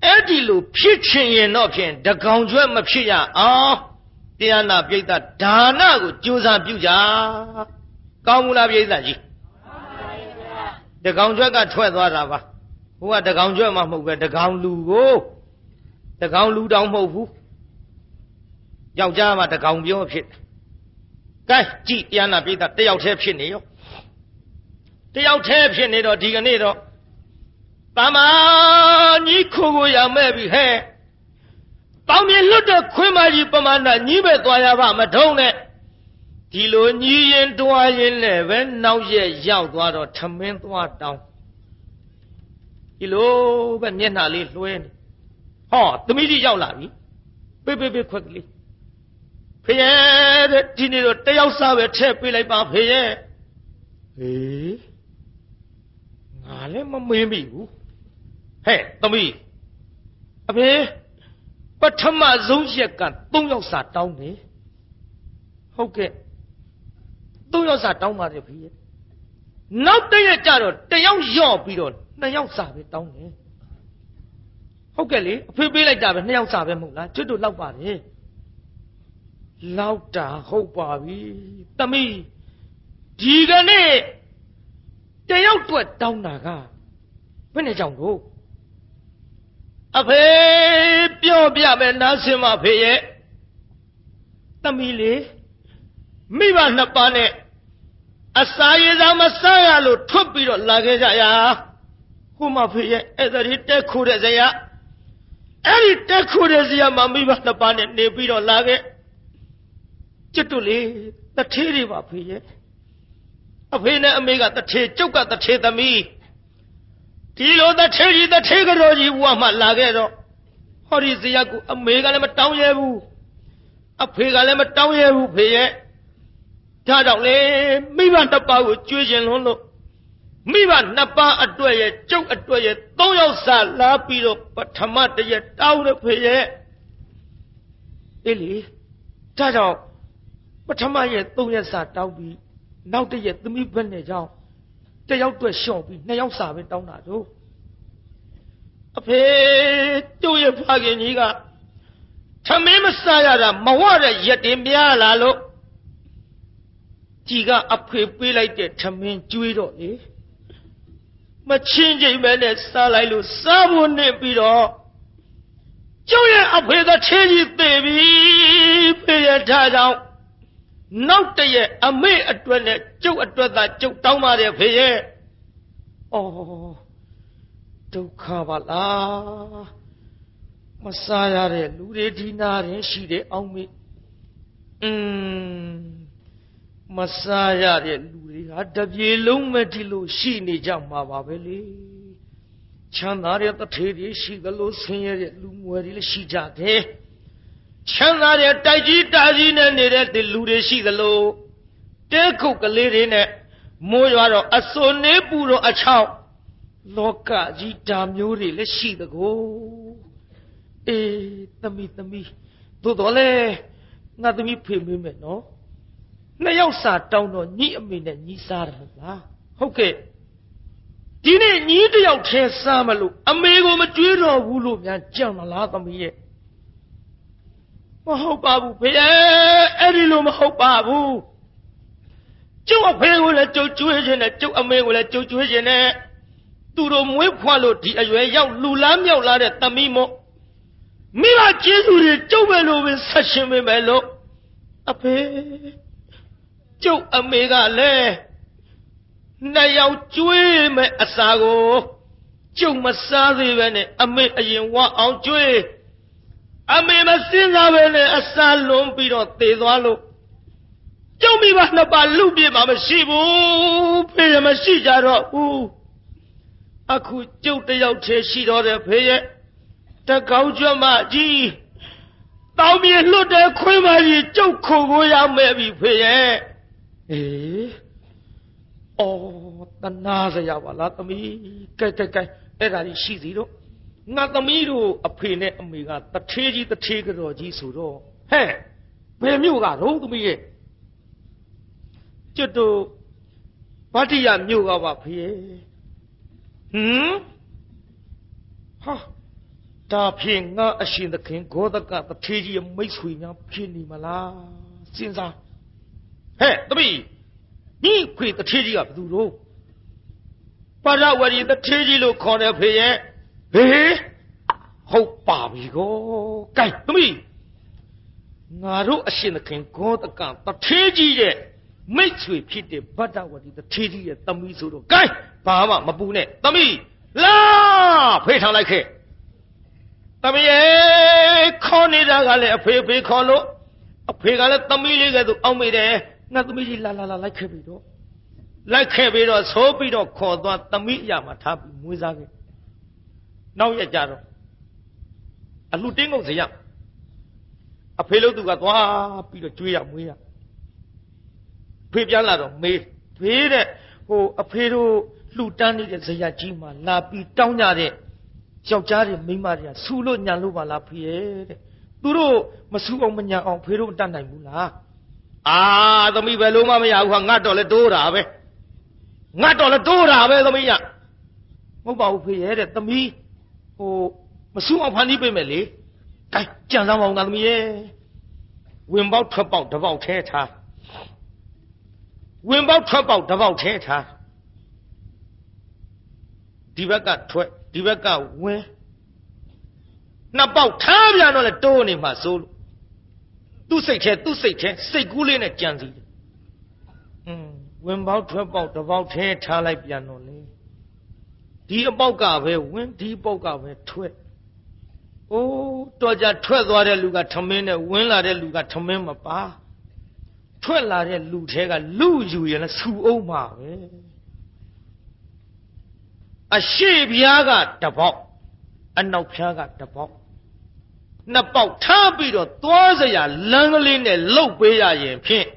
အဲ့ဒီလိုဖြစ်ချင်ရင်တော့ဖြင့်တကောင်ကျွဲမဖြစ်ရအောင်တရားနာပိဋကဒါနကိုကြိုးစားပြုကြကောင်းမလားပိဋကကြီးတကောင်ကျွဲကထွက်သွားတာပါဟိုကတကောင်ကျွဲမှမဟုတ်ပဲတကောင်လူကိုတကောင်လူတောင်မဟုတ်ဘူးယောက်ျားမှတကောင်ပြောဖြစ်ကဲကြည့်တရားနာပိဋကတယောက်တည်းဖြစ်နေရောတယောက်တည်းဖြစ်နေတော့ဒီကနေ့တော့တမညီခိုးကိုရမဲ့ပြီဟဲ့တောင်းမြင်လွတ်တဲ့ခွင်းမကြီးပမာဏညီးပဲသွားရပါမထုံးနဲ့ဒီလိုညီးရင်တွားရင်လည်းပဲနောက်ရက်ရောက်သွားတော့ထမင်းသွားတောင်းဒီလိုပဲမျက်နှာလေးလွှဲနေဟောသမီးကြီးရောက်လာပြီပေးခွက်ကလေးဖေရဲ့တဲ့ဒီနေ့တော့တယောက်စားပဲထည့်ပေးလိုက်ပါဖေရဲ့ဟေးငါလည်းမမေးမိဘူးဟဲ့သမီးအဖေပထမဆုံးရက်က3ယောက်စာတောင်းတယ်ဟုတ်ကဲ့3ယောက်စာတောင်းပါတယ်ဖေရဲ့နောက်တစ်ရက်ကျတော့1ယောက်ယော့ပြီးတော့2ယောက်စာပဲတောင်းတယ်ဟုတ်ကဲ့လေအဖေပေးလိုက်တာပဲ2ယောက်စာပဲမဟုတ်လားကျွတ်တို့လောက်ပါတယ်လောက်တာဟုတ်ပါပြီသမီးဒီကနေ့1ယောက်တွက်တောင်းတာကဘယ်နဲ့ကြောင့်လို့အဖေပြောပြမယ်နားဆင်ပါဖေရဲ့သမီးလေးမိဘနှစ်ပါးနဲ့အစာရည်စားမစားရလို့ထွက်ပြီးတော့လာခဲ့ကြရာဟိုမှာဖေရဲ့အဲ့ဒါကြီးတက်ခိုးတဲ့ဇယအဲ့ဒီတက်ခိုးတဲ့ဇယမှာမိဘနှစ်ပါးနဲ့နေပြီးတော့လာခဲ့ကျွတ်တို့လေတထေးတွေပါဖေရဲ့အဖေနဲ့အမေကတထေးကျုပ်ကတထေးသမီးဒီလိုတထေးကြီးတထေးကတော်ကြီးဘဝမှာလာခဲ့တော့ဟောဒီဇယကိုအမေကလည်းမတောင်းရဲဘူးအဖေကလည်းမတောင်းရဲဘူးဖေရဲ့ဒါကြောင့်လေမိဘနှစ်ပါးကိုကြွေးခြင်းလုံးလို့မိဘနှစ်ပါးအတွက်ရဲ့ကျုပ်အတွက်ရဲ့3ယောက်စာလာပြီးတော့ပထမတရက်တောင်းတဲ့ဖေရဲ့အေးလေဒါကြောင့်ပထမရက်3ရက်စာတောင်းပြီးနောက်တရက်သမီးဘက်နဲ့ကြောင်း1ယောက်အတွက်လျှော့ပြီး2ယောက်စာပဲတောင်းတာတို့အဖေကျုပ်ရဲ့ဖခင်ကြီးကထမင်းမစားရတာမဝတဲ့ရက်တင်များလာလို့ကြီးကအဖေပေးလိုက်တဲ့ထမင်းကျွေးတော့လေမချင်းချိန်ပဲနဲ့စားလိုက်လို့စားဖို့နေပြီးတော့ကျုပ်ရဲ့အဖေကချေးကြီးသေပြီဖေရထားကြောင့်နောက်တရက်အမေအတွက်နဲ့ကျုပ်အတွက်သာကျုပ်တောင်းပါတယ်ဖေရဲ့အော်ဒုက္ခပါလားမစားရတဲ့လူတွေဒီနာရင်ရှိတယ်အောင်မေမစားရတဲ့လူတွေဟာတပြေလုံးမဲ့ဒီလိုရှိနေကြမှာပါပဲလေချမ်းသာတဲ့တထေးတွေရှိသလိုဆင်းရဲတဲ့လူငွယ်တွေလည်းရှိကြတယ်ချမ်းသာတဲ့တိုက်ကြီးတာကြီးနဲ့နေတဲ့ဒီလူတွေရှိသလိုတဲခုတ်ကလေးတွေနဲ့မိုးရွာတော့အစိုးနေပူတော့အချောင်းလောကကြီးဓာမျိုးတွေလည်းရှိသကိုအေးသမီးသို့တော်လဲငါသမီးဖေမေးမယ်နော်2ယောက်စာတောင်းတော့ညီအမေနဲ့ညီစားတယ်မဟုတ်လားဟုတ်ကဲ့ဒီနေ့ညီ1ယောက်ထဲစားမလို့အမေကိုမကြွေးတော့ဘူးလို့များကြံမလားသမီးရဲ့မဟုတ်ပါဘူးဖေအဲ့ဒီလိုမဟုတ်ပါဘူးကျုပ်အဖေကိုလည်းကျုပ်ကျွေးခြင်းနဲ့ကျုပ်အမေကိုလည်းကျုပ်ကျွေးခြင်းနဲ့သူတို့မွေးဖွားလို့ဒီအရွယ်ရောက်လူလားမြောက်လာတဲ့သမီးမို့မိဘကျေးဇူးတွေကျုပ်ပဲလို့ပဲဆက်ရှင်ပေးမယ်လို့အဖေကျုပ်အမေကလည်း2ယောက်ကျွေးမယ်အစာကိုကျုပ်မစားသေးပဲနဲ့အမေအရင်ဝအောင်ကျွေးအမေမစင်းစားပဲနဲ့အစာလွန်ပြီးတော့သေသွားလို့ကျုပ်မိဘနှစ်ပါးလူပြေမှာမရှိဘူးဖေရမရှိကြတော့ဘူးအခုကျုပ်1ယောက်တည်းရှိတော့တယ်ဖေရဲ့တကောင်းကျွတ်မကြီးတောင်းမြေလွတ်တဲ့ခွင်းမကြီးကျုပ်ခိုကိုရမဲ့ပြီဖေရဲ့အေးအော်တနာစရာပါလားသမီးကဲအဲ့ဒါကြီးရှိစီတော့ငါသမီးတို့အဖေနဲ့အမေကတထေးကြီးတထေးကတော်ကြီးဆိုတော့ဟဲ့ဘယ်မြို့ကတော့သမီးရဲ့ကျွတ်တို့ဗတ္တိယမြို့ကပါဖေဟာ ဒါဖြင့်ငါအရှင်သခင်ဂေါသကတထေးကြီးရဲ့မိတ်ဆွေများဖြစ်နေမလားစဉ်းစားဟဲ့သမီးညီခွေတထေးကြီးကဘယ်သူတော့ပါရဝရီတထေးကြီးလို့ခေါ်တယ်ဖေရဲ့ဟေးဟုတ်ပါပြီကိုကဲသမီးငါတို့အရှင်သခင်ဂေါသကတထေးကြီးရဲ့မိတ်ဆွေဖြစ်တဲ့ဗတ္တဝတီတထေးကြီးရဲ့သမီးဆိုတော့ကဲဘာမှမပူနဲ့သမီးလာဖေးထားလိုက်ခဲ့သမီးရဲ့ခေါ်နေတာကလည်းအဖေဖေးခေါ်လို့အဖေကလည်းသမီးလေးကသူအောက်မိတယ်ငါသမီးကြီးလာလိုက်ခဲ့ပြီတော့လိုက်ခဲ့ပြီးတော့ဆိုးပြီးတော့ခေါ်သွားသမီးအရာမှာထားပြီးမွေးစားခဲ့နောက်ရကြတော့အလှတင်းကုန်စရအဖေလို့သူကသွားပြီးတော့ကျွေးရမွေးရဖေးပြန်လာတော့မေးဖေးတဲ့ဟိုအဖေတို့လှူတန်းနေတဲ့ဇယကြီးမှာလာပြီးတောင်းကြတဲ့ယောက်ျားတွေမိန်းမတွေကဆူလို့ညံလို့ပါလားဖေးရဲ့တဲ့သူတို့မဆူအောင်မညံအောင်ဖေးတို့မတတ်နိုင်ဘူးလားအာသမီးဘယ်လိုမှမရဘူးဟာငတ်တော့လဲတိုးတာပဲငတ်တော့လဲတိုးတာပဲသမီးရမဟုတ်ပါဘူးဖေးရဲ့တဲ့သမီးဟိုမဆူအောင်ဖန်တီးပေးမယ်လေကဲကြံစမ်းပါအောင်သမီးရဲ့ဝင်ပေါက်ထွက်ပေါက်တစ်ပေါက်ထဲထားဝင်ပေါက်ထွက်ပေါက်တစ်ပေါက်ထဲထားဒီဘက်ကထွက်ဒီဘက်ကဝင်နှစ်ပေါက်ထားပြန်တော့လေတိုးနေမှစိုးလို့သူ့စိတ်ထဲစိတ်ကူးလေးနဲ့ကြံစီတယ်ဝင်ပေါက်ထွက်ပေါက်တစ်ပေါက်ထဲထားလိုက်ပြန်တော့လေဒီအပေါက်ကပဲဝင်ဒီပေါက်ကပဲထွက်အိုးတော်ကြထွက်သွားတဲ့လူကထမင်းနဲ့ဝင်လာတဲ့လူကထမင်းမပါထွက်လာတဲ့လူထဲကလူယူရင်လည်းဆူအောင်မှာပဲအရှိပြားကတစ်ပေါက်အနောက်ပြားကတစ်ပေါက်နှစ်ပေါက်ထားပြီးတော့သွားစရာလမ်းကလေးနဲ့လှုပ်ပေးရရင်ဖြင့်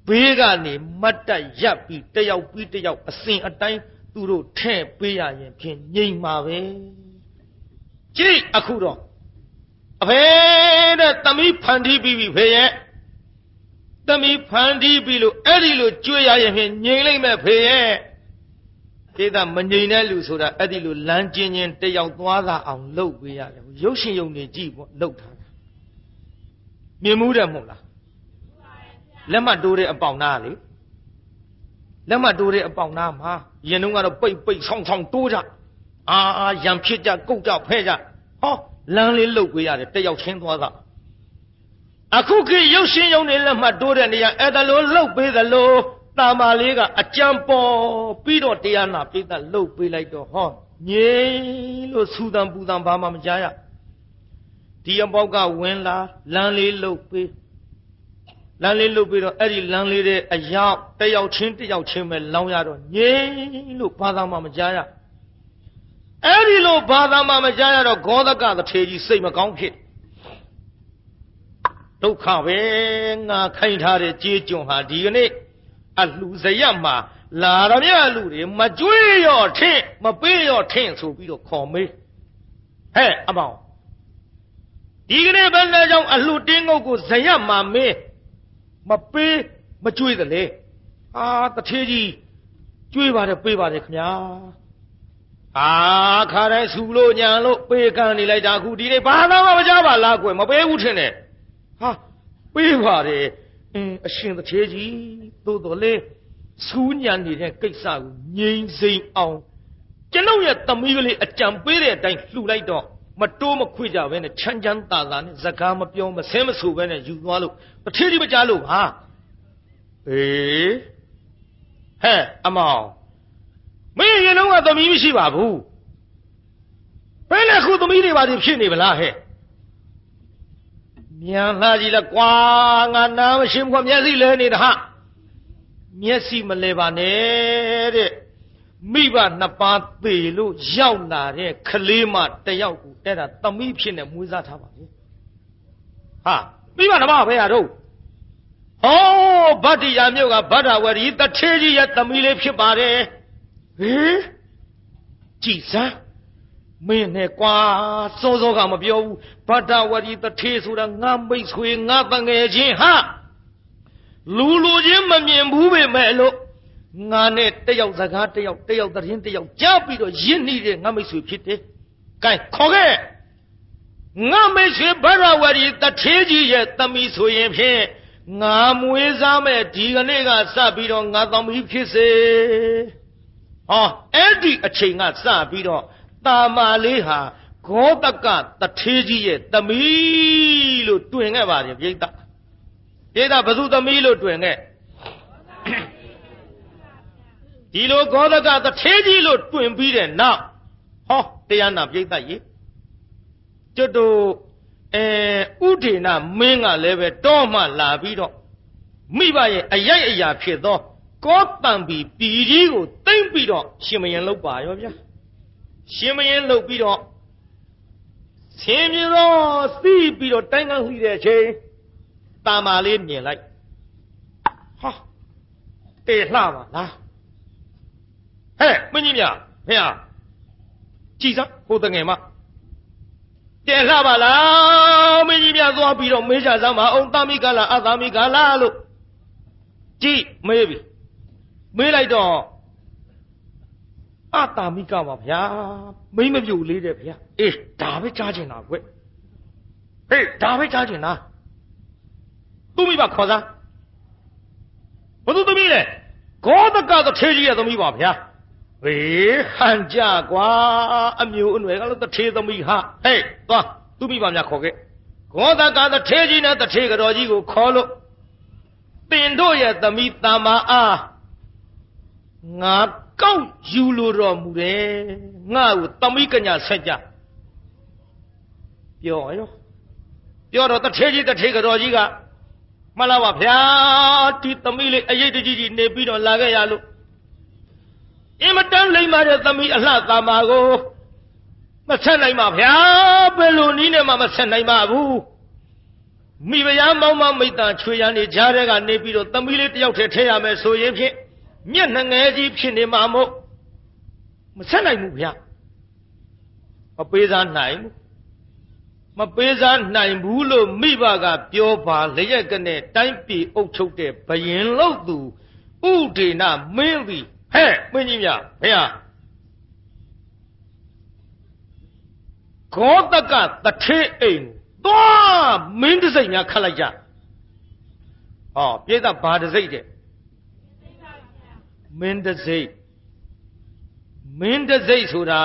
ဘေးကနေမတ်တက်ရပ်ပြီးတယောက်ပြီးတယောက်အစဉ်အတိုင်းသူတို့ထဲ့ပေးရရင်ဖြင့်ငြိမ်မှာပဲကြည့်အခုတော့အဖေတဲ့သမီးဖန်တီးပြီးပြီဖေရဲ့သမီးဖန်တီးပြီးလို့အဲ့ဒီလိုကြွေးရရင်ဖြင့်ငြိမ်လိုက်မဲ့ဖေရဲ့ဒေသမငြိမ်တဲ့လူဆိုတာအဲ့ဒီလိုလမ်းကျင်းချင်းတယောက်သွားတာအောင်လှုပ်ပေးရတယ်ရုပ်ရှင်ရုံနေကြည့်ပေါ့လှုပ်ထားတာမြင်မှုတယ်မဟုတ်လားလက်မှတ်တိုးတဲ့အပေါင်သားလေလက်မှတ်တိုးတဲ့အပေါင်သားမှာရင်တုန်းကတော့ပိတ်ဆောင်းတိုးကြအာရံဖြစ်ကြကုတ်ကြဖဲကြဟောလမ်းလေးလှုပ်ပေးရတယ်တယောက်ချင်းသွားတာအခုခေတ်ရုပ်ရှင်ရုံနေလက်မှတ်တိုးတဲ့နေရာအဲ့ဒါလိုလှုပ်ပေးသလိုတာမာလေးကအကြံပေါ်ပြီးတော့တရားနာပိသလှုပ်ပေးလိုက်တော့ဟောငြိမ်လို့ဆူတံပူတံဘာမှမကြားရဒီအပေါက်ကဝင်လာလမ်းလေးလှုပ်ပေးတော့အဲ့ဒီလမ်းလေးတဲ့အရောက်တယောက်ချင်းပဲလောင်းရတော့ငြိမ်လို့ဘာသာမှမကြားရအဲ့ဒီလိုဘာသာမှမကြားရတော့ဂေါသကတထေကြီးစိတ်မကောင်းဖြစ်ဒုက္ခပဲငါခိုင်းထားတဲ့ကြေးကျွန်ဟာဒီကနေ့အလှစရက်မှာလာရမြလူတွေမကြွေးရောထင့်မပေးရောထင့်ဆိုပြီးတော့ခေါ်မေးဟဲ့အမောင်ဒီကနေ့ဘယ်နဲ့ကြောင့်အလှတင်းငုတ်ကိုဇရက်မှာမေးမပေးမကြွေးသလဲတထေးကြီးကြွေးပါတယ်ပေးပါတယ်ခင်ဗျာခါတိုင်းဆူလို့ညာလို့ပေးကန်နေလိုက်တာအခုဒီနေ့ဘာသာမှမကြားပါလားကွယ်မပေးဘူးထင်တယ်ပေးပါတယ်အရှင်တထေးကြီးသို့တော်လေဆူးညံနေတဲ့ကိစ္စကိုငြိမ်စိမ်အောင်ကျွန်ုပ်ရဲ့သမီးကလေးအကြံပေးတဲ့အတိုင်းလှူလိုက်တော့မတိုးမခွေကြပဲနဲ့ချမ်းချမ်းသာသာနဲ့စကားမပြောမဆဲမဆူပဲနဲ့ယူသွားလို့တထေးကြီးမကြားလို့ဟာဟဲ့အမောင်မင်းရင်တော့ကသမီးမရှိပါဘူးဘယ်နဲ့ခုသမီးတွေပါဖြစ်နေဗလားဟဲ့မြန်လာကြည့်လားကွာငါနာမရှင်းဘူးမျက်စိလဲနေတာဟာမျက်စိမလဲပါနဲ့တဲ့မိဘနှစ်ပါးသေလို့ရောက်လာတဲ့ကလေးမတယောက်ကိုအဲ့ဒါသမီးဖြစ်နေမွေးစားထားပါလေမိဘနှစ်ပါးပဲရတော့ဗတ္တိယမြို့ကဗတ္တဝရီတထေးကြီးရဲ့သမီးလေးဖြစ်ပါတယ်ကြည်စမ်းမင်းနဲ့ကွာစောကမပြောဘူးဗတ္တဝရီတထေးဆိုတာငါမိတ်ဆွေငါတငယ်ချင်းလူချင်းမမြင်ဘူးပဲမဲ့လို့ငါနဲ့တယောက်စကားတယောက်သတင်းတယောက်ကြားပြီးတော့ရင့်နေတဲ့ငါမိတ်ဆွေဖြစ်တယ်။ကဲခေါ်ခဲ့ ငါမရှိဘရဝရီတထေးကြီးရဲ့သမီးဆိုရင်ဖြင့်ငါမွေးစားမဲ့ဒီကနေ့ကစပြီးတော့ငါသမီးဖြစ်စေဟောအဲ့ဒီအချိန်ကစပြီးတော့တာမာလေးဟာဂေါတကတထေးကြီးရဲ့သမီးလို့တွင်ခဲ့ပါတယ်ပြိဿဘယ်သူသမီးလို့တွင်ခဲ့ဒီလိုဂေါတကတထေးကြီးလို့တွင်ပြီးတဲ့နောက်ဟောတရားနာပြိဿရေကျွတ်တို့ဥဒေနမင်းကလည်းပဲတော့မှလာပြီးတော့မိဘရဲ့အရိုက်အရာဖြစ်သောကောတံပီပြည်ကြီးကိုသိမ့်ပြီးတော့ရှင်မယင်လုပ်ပါရောဗျာရှင်မယင်လုပ်ပြီးတော့ဆင်းပြေတော့စီးပြီးတော့တိုင်းကန်းလှီတဲ့အချိန်တာမာလေးမြင်လိုက်ဟာတေလှပါလားဟဲ့မင်းကြီးမြဖေဟာကြည်စမ်းဟိုတငယ်မတေလှပါလားမင်းကြီးမြသွားပြီးတော့မေးကြစမ်းပါအောင်တာမိကလားအတာမိကလားလို့ကြည်မေးပြီမေးလိုက်တော့အတာမိကပါဗျာမိမပြုတ်လေးတဲ့ဗျာအေးဒါပဲကြားချင်တာကွဟေးဒါပဲကြားချင်တာသူမိဘခေါ်စားဘသူသမီးလဲဂေါတကတထေးကြီးရဲ့သမီးပါဗျာဟေးဟန်ကြကွာအမျိုးအနွယ်ကလည်းတထေးသမီးဟာဟေးသွားသူမိဘများခေါ်ခဲ့ဂေါတကတထေးကြီးနဲ့တထေးကတော်ကြီးကိုခေါ်လို့တင်တို့ရဲ့သမီးတာမာအားငါကောက်ယူလို့တော်မူတယ်ငါ့ကိုသမီးကညာဆက်ကြပြောတော့တထေးကြီးတထေးကတော်ကြီးကမလားပါဗျာဒီသမီးလေးအရေးတကြီးနေပြီးတော့လာခဲ့ရလို့အင်မတန်လိမ့်မာတဲ့သမီးအလှသာမာကိုမဆက်နိုင်ပါဗျာဘယ်လိုနည်းနဲ့မှမဆက်နိုင်ပါဘူးမိဖုရားမောင်းမမိတ်တန်ချွေရန်နေကြားတဲ့ကနေပြီးတော့သမီးလေးတယောက်တည်းထဲရမယ်ဆိုရင်ဖြင့်မျက်နှငယ်ကြီးဖြစ်နေမှာမို့မဆက်နိုင်ဘူးဗျာမပေးစားနိုင်ဘူးမပေးစားနိုင်ဘူးလို့မိဘကပြောပါလျက်ကနဲ့တိုင်းပြည်အုပ်ချုပ်တဲ့ဘယင်လို့သူဥဒေနမင်းသည်ဟဲ့မင်းကြီးများဖေဟာဂေါတကတထေးအိမ်သွားမင်းတစိမ့်များခတ်လိုက်ကြဟောပြိဿဘာတစိမ့်တဲ့မင်းတစိမ့်ဆိုတာ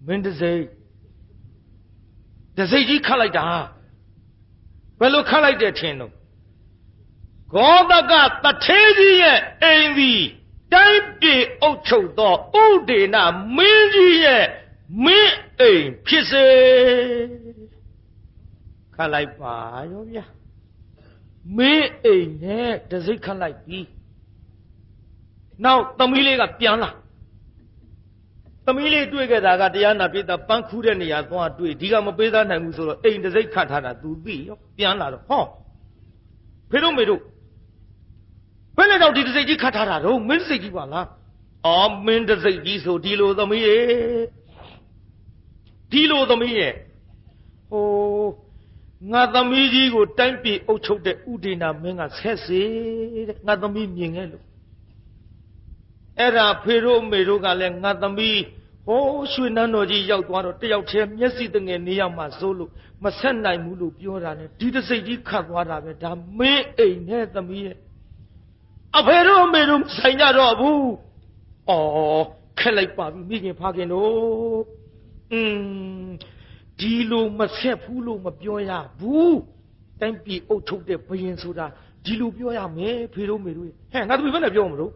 မင်းတစိမ့်ကြီးခတ်လိုက်တာဘယ်လိုခတ်လိုက်တဲ့ထင်တော့ဂေါတကတထေးကြီးရဲ့အိမ်သည်တိုင်းပြည်အုပ်ချုပ်သောဥဒေနမင်းကြီးရဲ့မင်းအိမ်ဖြစ်စေခတ်လိုက်ပါရောဗျာမင်းအိမ်နဲ့တစိမ့်ခတ်လိုက်ပြီနောက်သမီးလေးကပြန်လာသမီးလေးတွေ့ခဲ့တာကတရားနာပြည့်တာပန်းခူးတဲ့နေရာသွားတွေ့ဒီကမပေးသားနိုင်ဘူးဆိုတော့အိမ်တစိမ့်ခတ်ထားတာ तू သိရောပြန်လာတော့ဟောဖေတို့မေတို့ဘယ်နဲ့တော့ဒီတစိမ့်ကြီးခတ်ထားတာတော့မင်းတစိမ့်ကြီးပါလားအော်မင်းတစိမ့်ကြီးဆိုဒီလိုသမီးရဲ့ဟိုငါသမီးကြီးကိုတိုင်းပြည်အုပ်ချုပ်တဲ့ဥဒေနာမင်းကဆက်စေတဲ့ငါသမီးမြင်ခဲ့လို့အဲ့ဒါဖေတို့မေတို့ကလည်းငါသမီးဟိုးရွှေနန်းတော်ကြီးရောက်သွားတော့တယောက်တည်းမျက်စိတငယ်နေရမှစိုးလို့မဆက်နိုင်ဘူးလို့ပြောတာနဲ့ဒီတစိမ့်ကြီးခတ်သွားတာပဲဒါမင်းအိမ်နဲ့သမီးရဲ့အဖေတို့မေတို့ဆိုင်ကြတော့ဘူးဩခက်လိုက်ပါပြီမိခင်ဖခင်တို့ဒီလိုမဆက်ဘူးလို့မပြောရဘူးတိုင်းပြည်အုပ်ချုပ်တဲ့ဘယင်ဆိုတာဒီလိုပြောရမယ်ဖေတို့မေတို့ဟဲ့ငါသမီးဘယ်နဲ့ပြောမလို့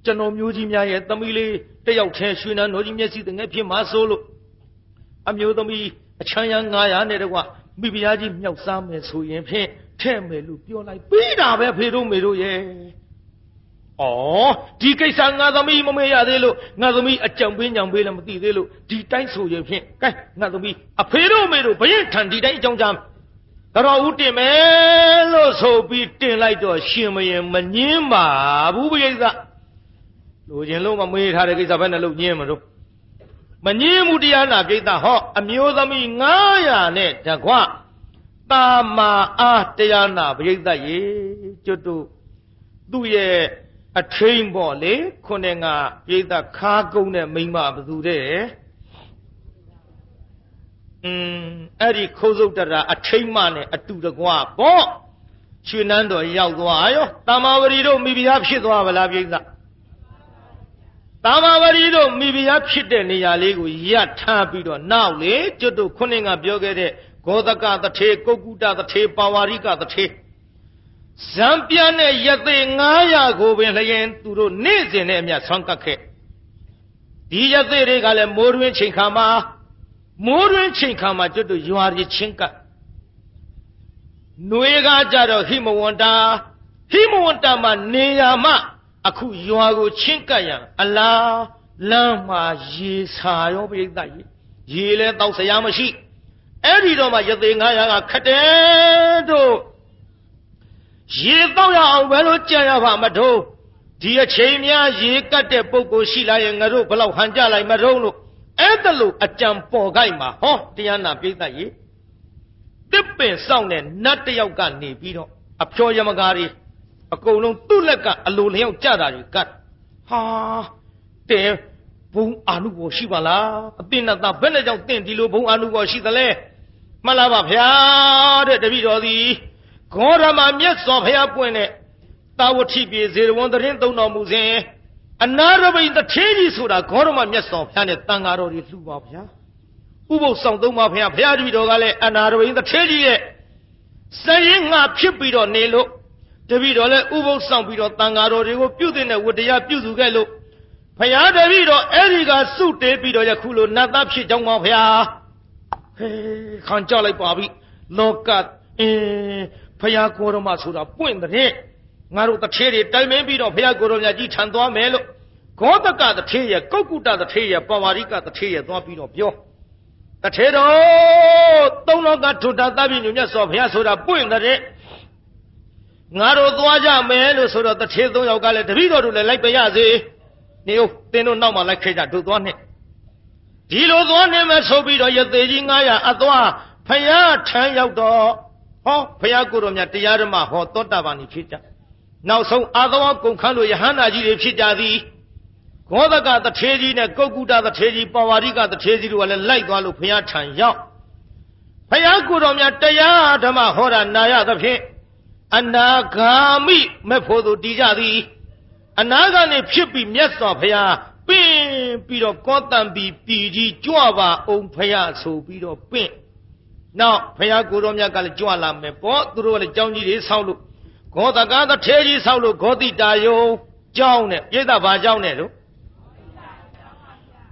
ကျွန်တော်မျိုးကြီးများရဲ့သမီးလေးတယောက်ထဲရွှေနန်းတော်ကြီးမျက်စိတငယ်ဖြစ်မှာစိုးလို့အမျိုးသမီးအချမ်းရ900နဲ့တကွမိဖုရားကြီးမြောက်စားမယ်ဆိုရင်ဖြင့်ထဲ့မယ်လို့ပြောလိုက်ပြီးတာပဲဖေတို့မေတို့ရဲ့ဒီကိစ္စငါသမီးမမေ့ရသေးလို့ငါသမီးအကြံပေးညံပေးလည်းမသိသေးလို့ဒီတိုင်းဆိုရင်ဖြင့်ကဲငါသမီးအဖေတို့မေတို့ဘရင်ထံဒီတိုင်းအကြောင်းကြားတော်ဦးတင်မယ်လို့ဆိုပြီးတင်လိုက်တော့ရှင်မရင်မငင်းပါဘူးပြိဿလူချင်းလုံးမမေးထားတဲ့ကိစ္စဘယ်နဲ့လို့ငင်းမလို့မငင်းမှုတရားနာပြိဿဟောအမျိုးသမီး900နဲ့တကွတာမာအားတရားနာပြိဿရေကျွတ်တို့သူ့ရဲ့ အထိန်ပေါ့လေခုနဲ့ငါပြည်သားခါကုန်းတဲ့မိမဘသူတဲ့အဲ့ဒီခိုးစုတ်တရာအထိန်မနဲ့အတူတကွပေါ့ရွှေနန်းတော်ရောက်သွားရောတာမာဝရီတို့မိဖုရားဖြစ်သွားဗလားပြည်သားတာမာဝရီတို့မိဖုရားဖြစ်တဲ့နေရာလေးကိုရပ်ထားပြီးတော့နောက်လေကျွတ်တို့ခုနှစ်ကပြောခဲ့တဲ့ဂောဒကတထေကုက္ကုတတထေပါဝါရိကတထေဇံပြန်းနဲ့ရသေး900ကိုပင်လျင်သူတို့နေ့စဉ်နဲ့အမျှဆွမ်းကပ်ခဲ့ဒီရသေးတွေကလည်းမိုးတွင်ချိန်ခါမှာကျွတ်တို့ရွာရချင်းကပ်ຫນွေကကြတော့ဟိမဝန္တာမှာနေရာမှအခုရွာကိုချင်းကပ်ရန်အလားလမ်းမှာရေစာရောပြိဿရေလဲတောက်စရာမရှိအဲ့ဒီတော့မှရသေး900ကခတ်တယ်တို့ရေတော့ရအောင်ဘယ်လိုကြံရပါမတော့ဒီအချိန်များရေကတ်တဲ့ပုဂ္ဂိုလ်ရှိလာရင်ငါတို့ဘလောက်ဟန်ကြလိုက်မတော့လို့အဲ့ဒါလို့အကြံပေါ်ခိုက်မှာဟောတရားနာပြိဿရေတစ်ပင်ဆောင်တဲ့နတ်တယောက်ကနေပြီးတော့အဖျော်ယမကားတွေအကုန်လုံးသူ့လက်ကအလိုလျောက်ကြတာတွေကတ်ဟာတဲဘုံအာနုဘောရှိပါလားအသိနဲ့သားဘယ်နဲ့ကြောင့်တင့်ဒီလိုဘုံအာနုဘောရှိသလဲမှတ်လားပါဗျာတဲ့တပည့်တော်သည်ဂေါရမမြတ်စွာဘုရားပွင့်တဲ့တာဝတိပြေဇေရဝံတရင်သုံးတော်မူစဉ်အနာရဘိန်တထေးကြီးဆိုတာဂေါရမမြတ်စွာဘုရားနဲ့တန်ဃာတော်တွေလှူပါဗျာဥပုသ်ဆောင်သုံးပါဘုရားဘုရားတပည့်တော်ကလည်းအနာရဘိန်တထေးကြီးရဲ့စရင်ငါဖြစ်ပြီးတော့နေလို့တပည့်တော်လည်းဥပုသ်ဆောင်ပြီးတော့တန်ဃာတော်တွေကိုပြုတဲ့ဝတ္တရားပြုစုခဲ့လို့ဘုရားတပည့်တော်အဲ့ဒီကစုတေးပြီးတော့ယခုလိုနတ်သားဖြစ်ကြောင်းပါဘုရားဟေးခံကြလိုက်ပါပြီလောကဘုရားကိုရမဆိုတာပွင့်တဲ့ငါတို့တထေးတွေတိုင်မင်းပြီးတော့ဘုရားကိုရမကြီးထံသွားမယ်လို့ဂောတကတထေးရဲ့ကုက္ကုတတထေးရဲ့ပဝါရိကတထေးရဲ့သွားပြီးတော့ပြောတထေးတော်သုံးလောကထုတာသဗ္ဗညုမြတ်စွာဘုရားဆိုတာပွင့်တဲ့ငါတို့သွားကြမယ်လို့ဆိုတော့တထေး3ယောက်ကလည်းတပည့်တော်တို့လည်းလိုက်ပြရစေနေဦးသင်တို့နောက်မှလိုက်ခဲ့ကြတို့သွားနဲ့ဒီလိုသွားနေမယ်ဆိုပြီးတော့ရသေးကြီး900အသွားဘုရားထံရောက်တော့ဟောဘုရားကိုယ်တော်မြတ်တရားဓမ္မဟောသောတာပန်ကြီးဖြစ်ကြနောက်ဆုံးအာသဝကုန်ခန်းတို့ယဟန္တာကြီးတွေဖြစ်ကြသည်ဂောဒကတထေးကြီးနဲ့ကုက္ကုတတထေးကြီးပဝါရိကတထေးကြီးတို့ကလည်းလိုက်သွားလို့ဘုရားထံရောက်ဘုရားကိုယ်တော်မြတ်တရားဓမ္မဟောတာနာရသဖြင့်အနာဂါမိမဲ့ဖို့သူတည်ကြသည်အနာကနေဖြစ်ပြီးမြတ်စွာဘုရားပင့်ပြီးတော့ကောတံပြီးပြည်ကြီးကြွပါအောင်ဘုရားဆိုပြီးတော့ပင့်နောက်ဘုရားကိုယ်တော်မြတ်ကလည်းကြွလာမယ်ပေါ့သူတို့ကလည်းကြောင်းကြီးတွေဆောက်လို့ဂောတကတထေးကြီးဆောက်လို့ဂောတိတာယုံကြောင်းနဲ့ပြိဿဘာကြောင်းနဲ့လို့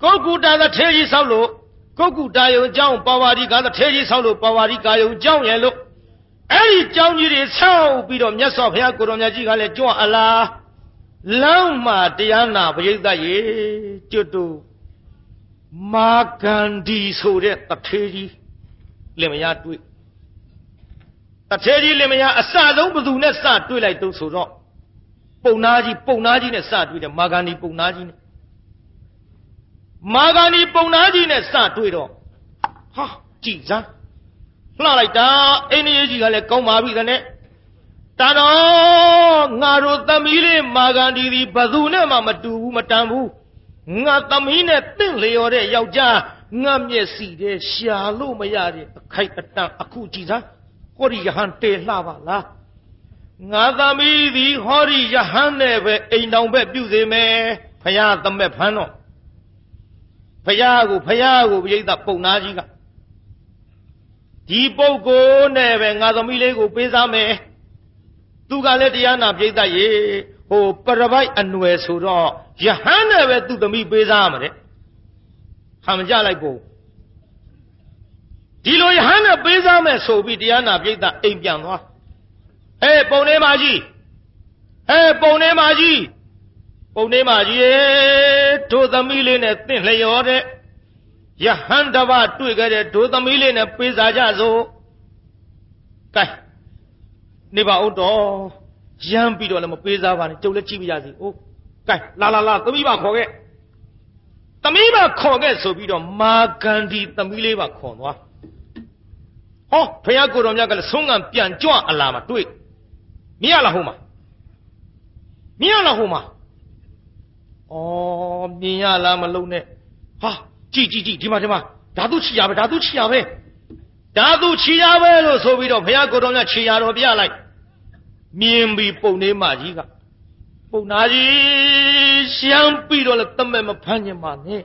ကုက္ကုတတထေးကြီးဆောက်လို့ကုက္ကုတာယုံကြောင်းပဝါရိကတထေးကြီးဆောက်လို့ပဝါရိကယုံကြောင်းရဲ့လို့အဲ့ဒီကြောင်းကြီးတွေဆောက်ပြီးတော့မြတ်စွာဘုရားကိုယ်တော်မြတ်ကြီးကလည်းကြွအလားလမ်းမှာတရားနာပရိသတ်ရေကျွတ်တို့မာဂန္ဒီဆိုတဲ့တထေးကြီးလင်မယားတွေ့တထေးကြီးလင်မယားအစဆုံးဘသူနဲ့စတွေ့လိုက်တော့ဆိုတော့ပုံနာကြီးနဲ့စတွေ့တယ်မာဂန္ဒီပုံနာကြီးနဲ့စတွေ့တော့ဟာကြည်စမ်းလှလိုက်တာအိန္ဒိယကြီးကလည်းကောင်းပါပြီတဲ့တာတော့ငါတို့သမီးလေးမာဂန္ဒီသည်ဘသူနဲ့မှမတူဘူးမတန်ဘူးငါသမီးနဲ့တင့်လျော်တဲ့ယောက်ျားငါမျက်စိတဲ့ရှာလို့မရတဲ့အခိုက်အတန့်အခုကြည်စမ်းဟောဒီယဟန်တေလှပါလားငါသမီးသည်ဟောဒီယဟန်နဲ့ပဲအိမ်တော်ပဲပြုစေမယ်ဖယားသမက်ဖန်းတော့ဖယားကိုပြိဿပုံနာကြီးကဒီပုဂ္ဂိုလ်နဲ့ပဲငါသမီးလေးကိုပေးစားမယ်သူကလည်းတရားနာပြိဿရေဟိုပရပိုက်အနွယ်ဆိုတော့ယဟန်နဲ့ပဲသူ့သမီးပေးစားမှာတဲ့ဟာမကြလိုက်ဘူးဒီလိုယဟန်နဲ့ပေးစားမယ်ဆိုပြီးတရားနာပြိဿအိမ်ပြန်သွားပုံနေမကြီးတို့သမီးလေးနဲ့တင့်လျော်တဲ့ယဟန်တပတွေ့ကြတဲ့တို့သမီးလေးနဲ့ပေးစားကြစို့ကဲနေပါဦးတော့ရမ်းပြီးတော့လည်းမပေးစားပါနဲ့ကျုပ်လည်းကြည့်ပြရစီအိုးကဲလာသမီးပါခေါ်ခဲ့ဆိုပြီးတော့မာဂန္ဒီသမီးလေးပါခေါ်သွားဟောဘုရားကိုယ်တော်မြတ်ကလည်းဆုံးကံပြန်ကြွအလာမှာတွေ့မြင်ရလားဟိုမှာ မြင်ရလားမလုံးနဲ့ဟာကြည့်ဒီမှာဓာတုချီရပဲဓာတုချီရပဲလို့ဆိုပြီးတော့ဘုရားကိုယ်တော်များခြေရတော်ပြလိုက်မြင်ပြီးပုံနေမကြီးကပုံနာကြီးရှမ်းပြီးတော့လည်းတမက်မဖမ်းခြင်းပါနဲ့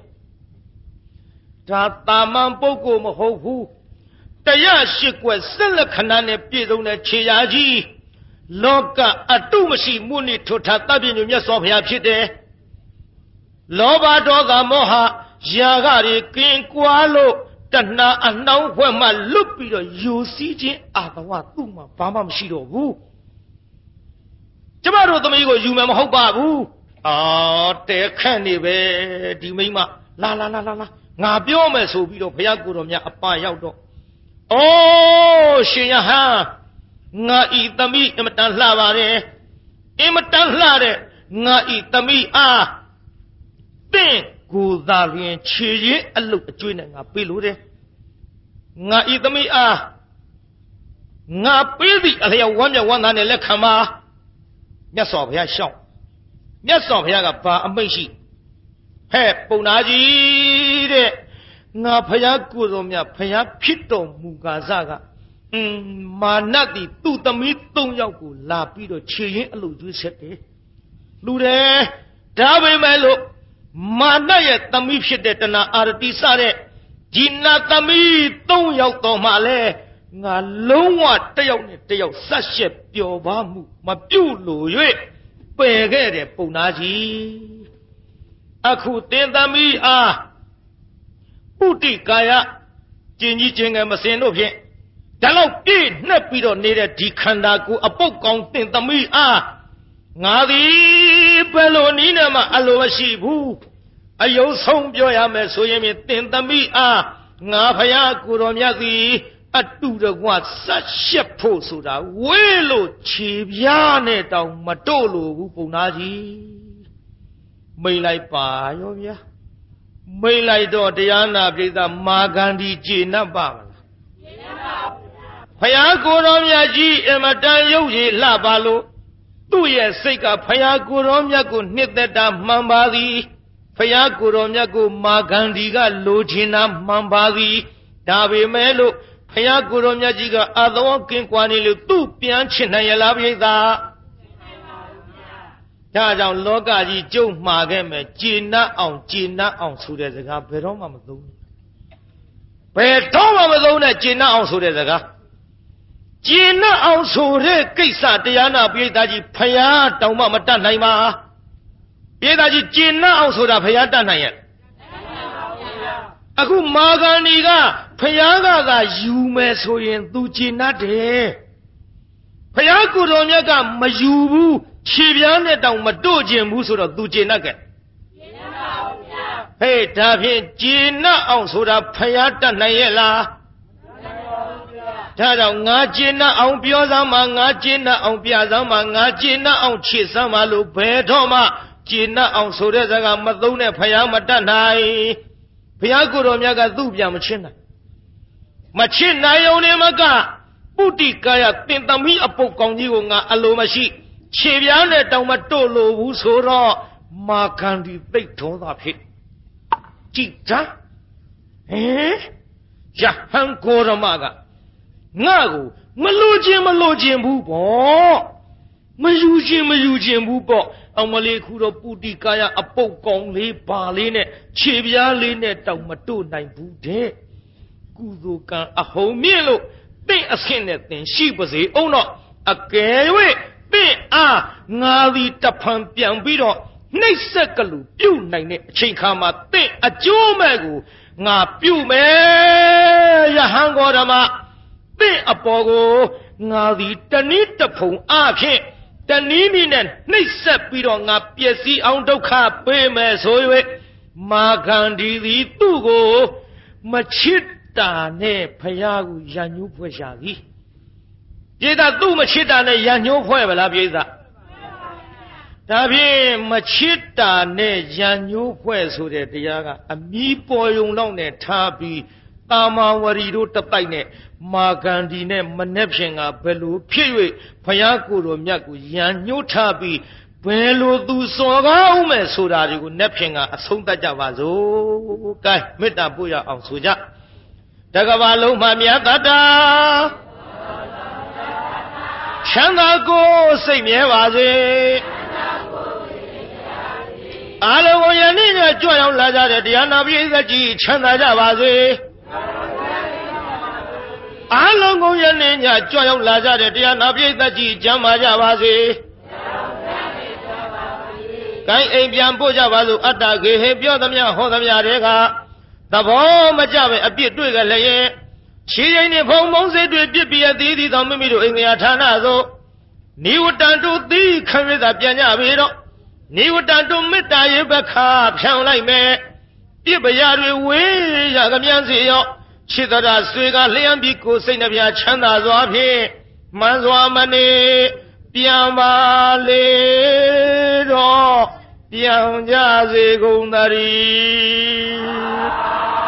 ဒါတာမန်ပုဂ္ဂိုလ်မဟုတ်ဘူးတရားရှိကွယ်ဆက်လက်ခဏနဲ့ပြည့်စုံတဲ့ခြေရာကြီးလောကအတုမရှိမှုနှင့်ထွတ်ထားတပ်ပြည့်ညွတ်မြတ်စွာဘုရားဖြစ်တယ်လောဘဒေါသမောဟရာဂတွေကင်းကွာလို့တဏှာအနှောင်းဖွဲ့မှလွတ်ပြီးတော့ယူစည်းခြင်းအာသဝသူ့မှာဘာမှမရှိတော့ဘူးကျမတို့သမီးကိုယူမယ်မဟုတ်ပါဘူးတဲခန့်နေပဲဒီမိမလာငါပြောမယ်ဆိုပြီးတော့ဘုရားကိုယ်တော်မြတ်အပရောက်တော့ရှင်ယဟန်ငါဤသမီးအမတန်လှပါတယ်အမတန်လှတဲ့ငါဤသမီးအားတင့်ကိုယ်သာလျင်ခြေရင်းအလုတ်အကျွေးနဲ့ငါပေးလို့တယ်ငါဤသမီးအားငါပေးသည့်အလျောက်ဝမ်းမြောက်ဝမ်းသာနဲ့လက်ခံပါမြတ်စွာဘုရားရှောင်းမြတ်စွာဘုရားကဘာအမိန့်ရှိဟဲ့ပုံနာကြီးတဲ့ငါဘုရားကိုယ်တော်မြတ်ဘုရားဖြစ်တော်မူကာစကမာနတိသူ့သမီး3ယောက်ကိုလာပြီးတော့ခြေရင်းအလုတ်ကျွေးဆက်တယ်လူတယ်ဒါပေမဲ့လို့မာနရဲ့သမီးဖြစ်တဲ့တဏှာအာရတိစတဲ့ဒီနာသမီး3ယောက်တော်မှလဲငါလုံးဝတယောက်နဲ့တယောက်ဆက်ရှက်ပျော်ပါမှုမပြုတ်လို့၍ပယ်ခဲ့တယ်ပုံနာကြီးအခုတင်သမီးအားပုတိကာယကျင်ကြီးကျင်ငယ်မစင်တို့ဖြင့်ဒါလောက်ပြည့်နှက်ပြီးတော့နေတဲ့ဒီခန္ဓာကိုယ်အပုတ်ကောင်းတင်သမီးအားငါသည်ဘယ်လိုနည်းနဲ့မှအလိုမရှိဘူးအယုံဆုံးပြောရမယ်ဆိုရင်တင်သမီးအားငါဖယားကိုယ်တော်မြတ်သည်အတူတကွဆက်ရှက်ဖို့ဆိုတာဝေးလို့ခြေပြားနဲ့တောင်မတို့လို့ဘူးပုံနာကြီးမိန်လိုက်ပါရောဗျာမိန်လိုက်တော့တရားနာပိဋကမာဂန္ဒီကျေနပ်ပါမလားကျေနပ်ပါဘုရားကိုယ်တော်မြတ်ကြီးအမတန်ရုပ်ရည်လှပါလို့သူ့ရဲ့စိတ်ကဘုရားကိုယ်တော်မြတ်ကိုနှစ်သက်တာမှန်ပါသည်ဘုရားကိုယ်တော်မြတ်ကိုမာဂန္ဒီကလိုချင်တာမှန်ပါသည်ဒါပေမဲ့လို့ဘုရားကိုယ်တော်မြတ်ကြီးကအသောကင်းကွာနေလို့သူ့ပြန်ချင်နိုင်ရလားပြိဿဒါကြောင့်လောကကြီးကျုပ်မှာခဲ့မယ်ကျေနပ်အောင်ဆိုတဲ့စကားဘယ်တော့မှမသုံးဘူးဘယ်တော့မှမသုံးနဲ့ကျေနပ်အောင်ဆိုတဲ့စကားကျေနပ်အောင်ဆိုတဲ့ကိစ္စတရားနာပြိဿကြီးဘုရားတောင်မှမတတ်နိုင်ပါပြိဿကြီးကျေနပ်အောင်ဆိုတာဘုရားတတ်နိုင်ရဲ့အခုမာဂန္ဒီကဖယားကသာယူမယ်ဆိုရင်သူကျေနပ်တယ်ဖယားကိုယ်တော်မြတ်ကမယူဘူးခြေပြားနဲ့တောင်မတို့ခြင်းဘူးဆိုတော့သူကျေနပ်ခဲ့ကျေနပ်ပါဘူးဗျာဟေးဒါဖြင့်ကျေနပ်အောင်ဆိုတာဖယားတတ်နိုင်ရဲ့လားမတတ်ပါဘူးဗျာဒါကြောင့်ငါကျေနပ်အောင်ပြောစမ်းမှာငါကျေနပ်အောင်ပြစမ်းမှာငါကျေနပ်အောင်ခြေစမ်းမှာလို့ဘယ်တော့မှကျေနပ်အောင်ဆိုတဲ့စကားမသုံးတဲ့ဖယားမတတ်နိုင်ဘုရားကိုယ်တော်မြတ်ကသူ့ပြန်မချစ်နိုင်ုံနဲ့မကပုတိကာယတင်သမီးအပုတ်ကောင်းကြီးကိုငါအလိုမရှိခြေပြားနဲ့တောင်မတို့လို့ဘူးဆိုတော့မာဂန္ဒီသိတ်တော်သာဖြစ်ကြည်တာယဟန်ကိုရမကငါ့ကိုမလိုခြင်းဘူးပေါ့မယူခြင်းဘူးပေါ့အမလေးခုတော့ပုတိကာယအပုတ်ကောင်းလေးပါလေးနဲ့ခြေပြားလေးနဲ့တောင်မတို့နိုင်ဘူးတဲ့ကုသိုလ်ကံအဟုန်မြင့်လို့တင့်အဆင့်နဲ့တင်ရှိပါစေအောင်တော့အကယ်၍တင့်အားငါသည်တဖန်ပြန်ပြီးတော့နှိပ်စက်ကလူပြုတ်နိုင်တဲ့အချိန်ခါမှာတင့်အကျိုးမဲ့ကိုငါပြုတ်မယ်ယဟန်ကောဓမ္မတင့်အပေါ်ကိုငါသည်တနည်းတဖုံအားဖြင့်တနည်းနည်းနဲ့နှိပ်စက်ပြီးတော့ငါပျက်စီးအောင်ဒုက္ခပေးမယ်ဆို၍မာဂန္ဒီသည်သူ့ကိုမချစ်တာနဲ့ဖယားကိုရန်ညှိုးဖွဲ့ရှာသည်ပြေသာသူ့မချစ်တာနဲ့ရန်ညှိုးဖွဲ့ဗလားပြေသာဒါဖြင့်မချစ်တာနဲ့ရန်ညှိုးဖွဲ့ဆိုတဲ့တရားကအမီးပေါ်ယုံလောက်နဲ့ထားပြီးတာမာဝရီတို့တပိုက်နဲ့မာဂန္ဒီနဲ့မနှက်ဖြင်ကဘယ်လိုဖြစ်၍ဘုရားကိုယ်တော်မြတ်ကိုရန်ညှိုးထားပြီး ဘယ်လိုသူစော်ကောင်းမဲ့ဆိုတာတွေကိုနက်ဖြင်ကအဆုံးသတ်ကြပါစို့ကဲမေတ္တာပို့ရအောင်ဆိုကြတကဘာလုံးမှမြတ်တတာချမ်းသာကိုစိတ်မြဲပါစေအားလုံးကိုယနေ့ညကြွရောက်လာကြတဲ့တရားနာပရိသတ်ကြီးချမ်းသာကြပါစေအားလုံးကိုယနေ့ညကြွရောက်လာကြတဲ့တရားနာပရိသတ်ကြီးကျမ်းမာကြပါစေကိုင်းအိမ်ပြန်ပို့ကြပါစို့အတ္တကေဟေပြောသမျှဟောသမျှတွေကသဘောမကျပဲအပြစ်တွေ့ကြလည်းရဲ့ခြေရင်နဲ့ဖုံမုံစိတ်တွေပြစ်ပြီးအသေးသေးသောမိမိတို့အိမ်ငယ်ဌာနသို့နိဝတ္တတုသီခံရတာပြန်ကြပြီတော့နိဝတ္တတုမေတ္တာရေဘခဖြောင်းလိုက်မယ်ပြစ်ပရာတွေဝေးရကမြန်စီရောခြေတရာဆွေကလျံပြီးကိုယ်စိတ်နှပြချမ်းသာစွာဖြင့်မှန်စွာမနေပြန်ပါလေတော့ပြန်ကြစေကုန်သတည်း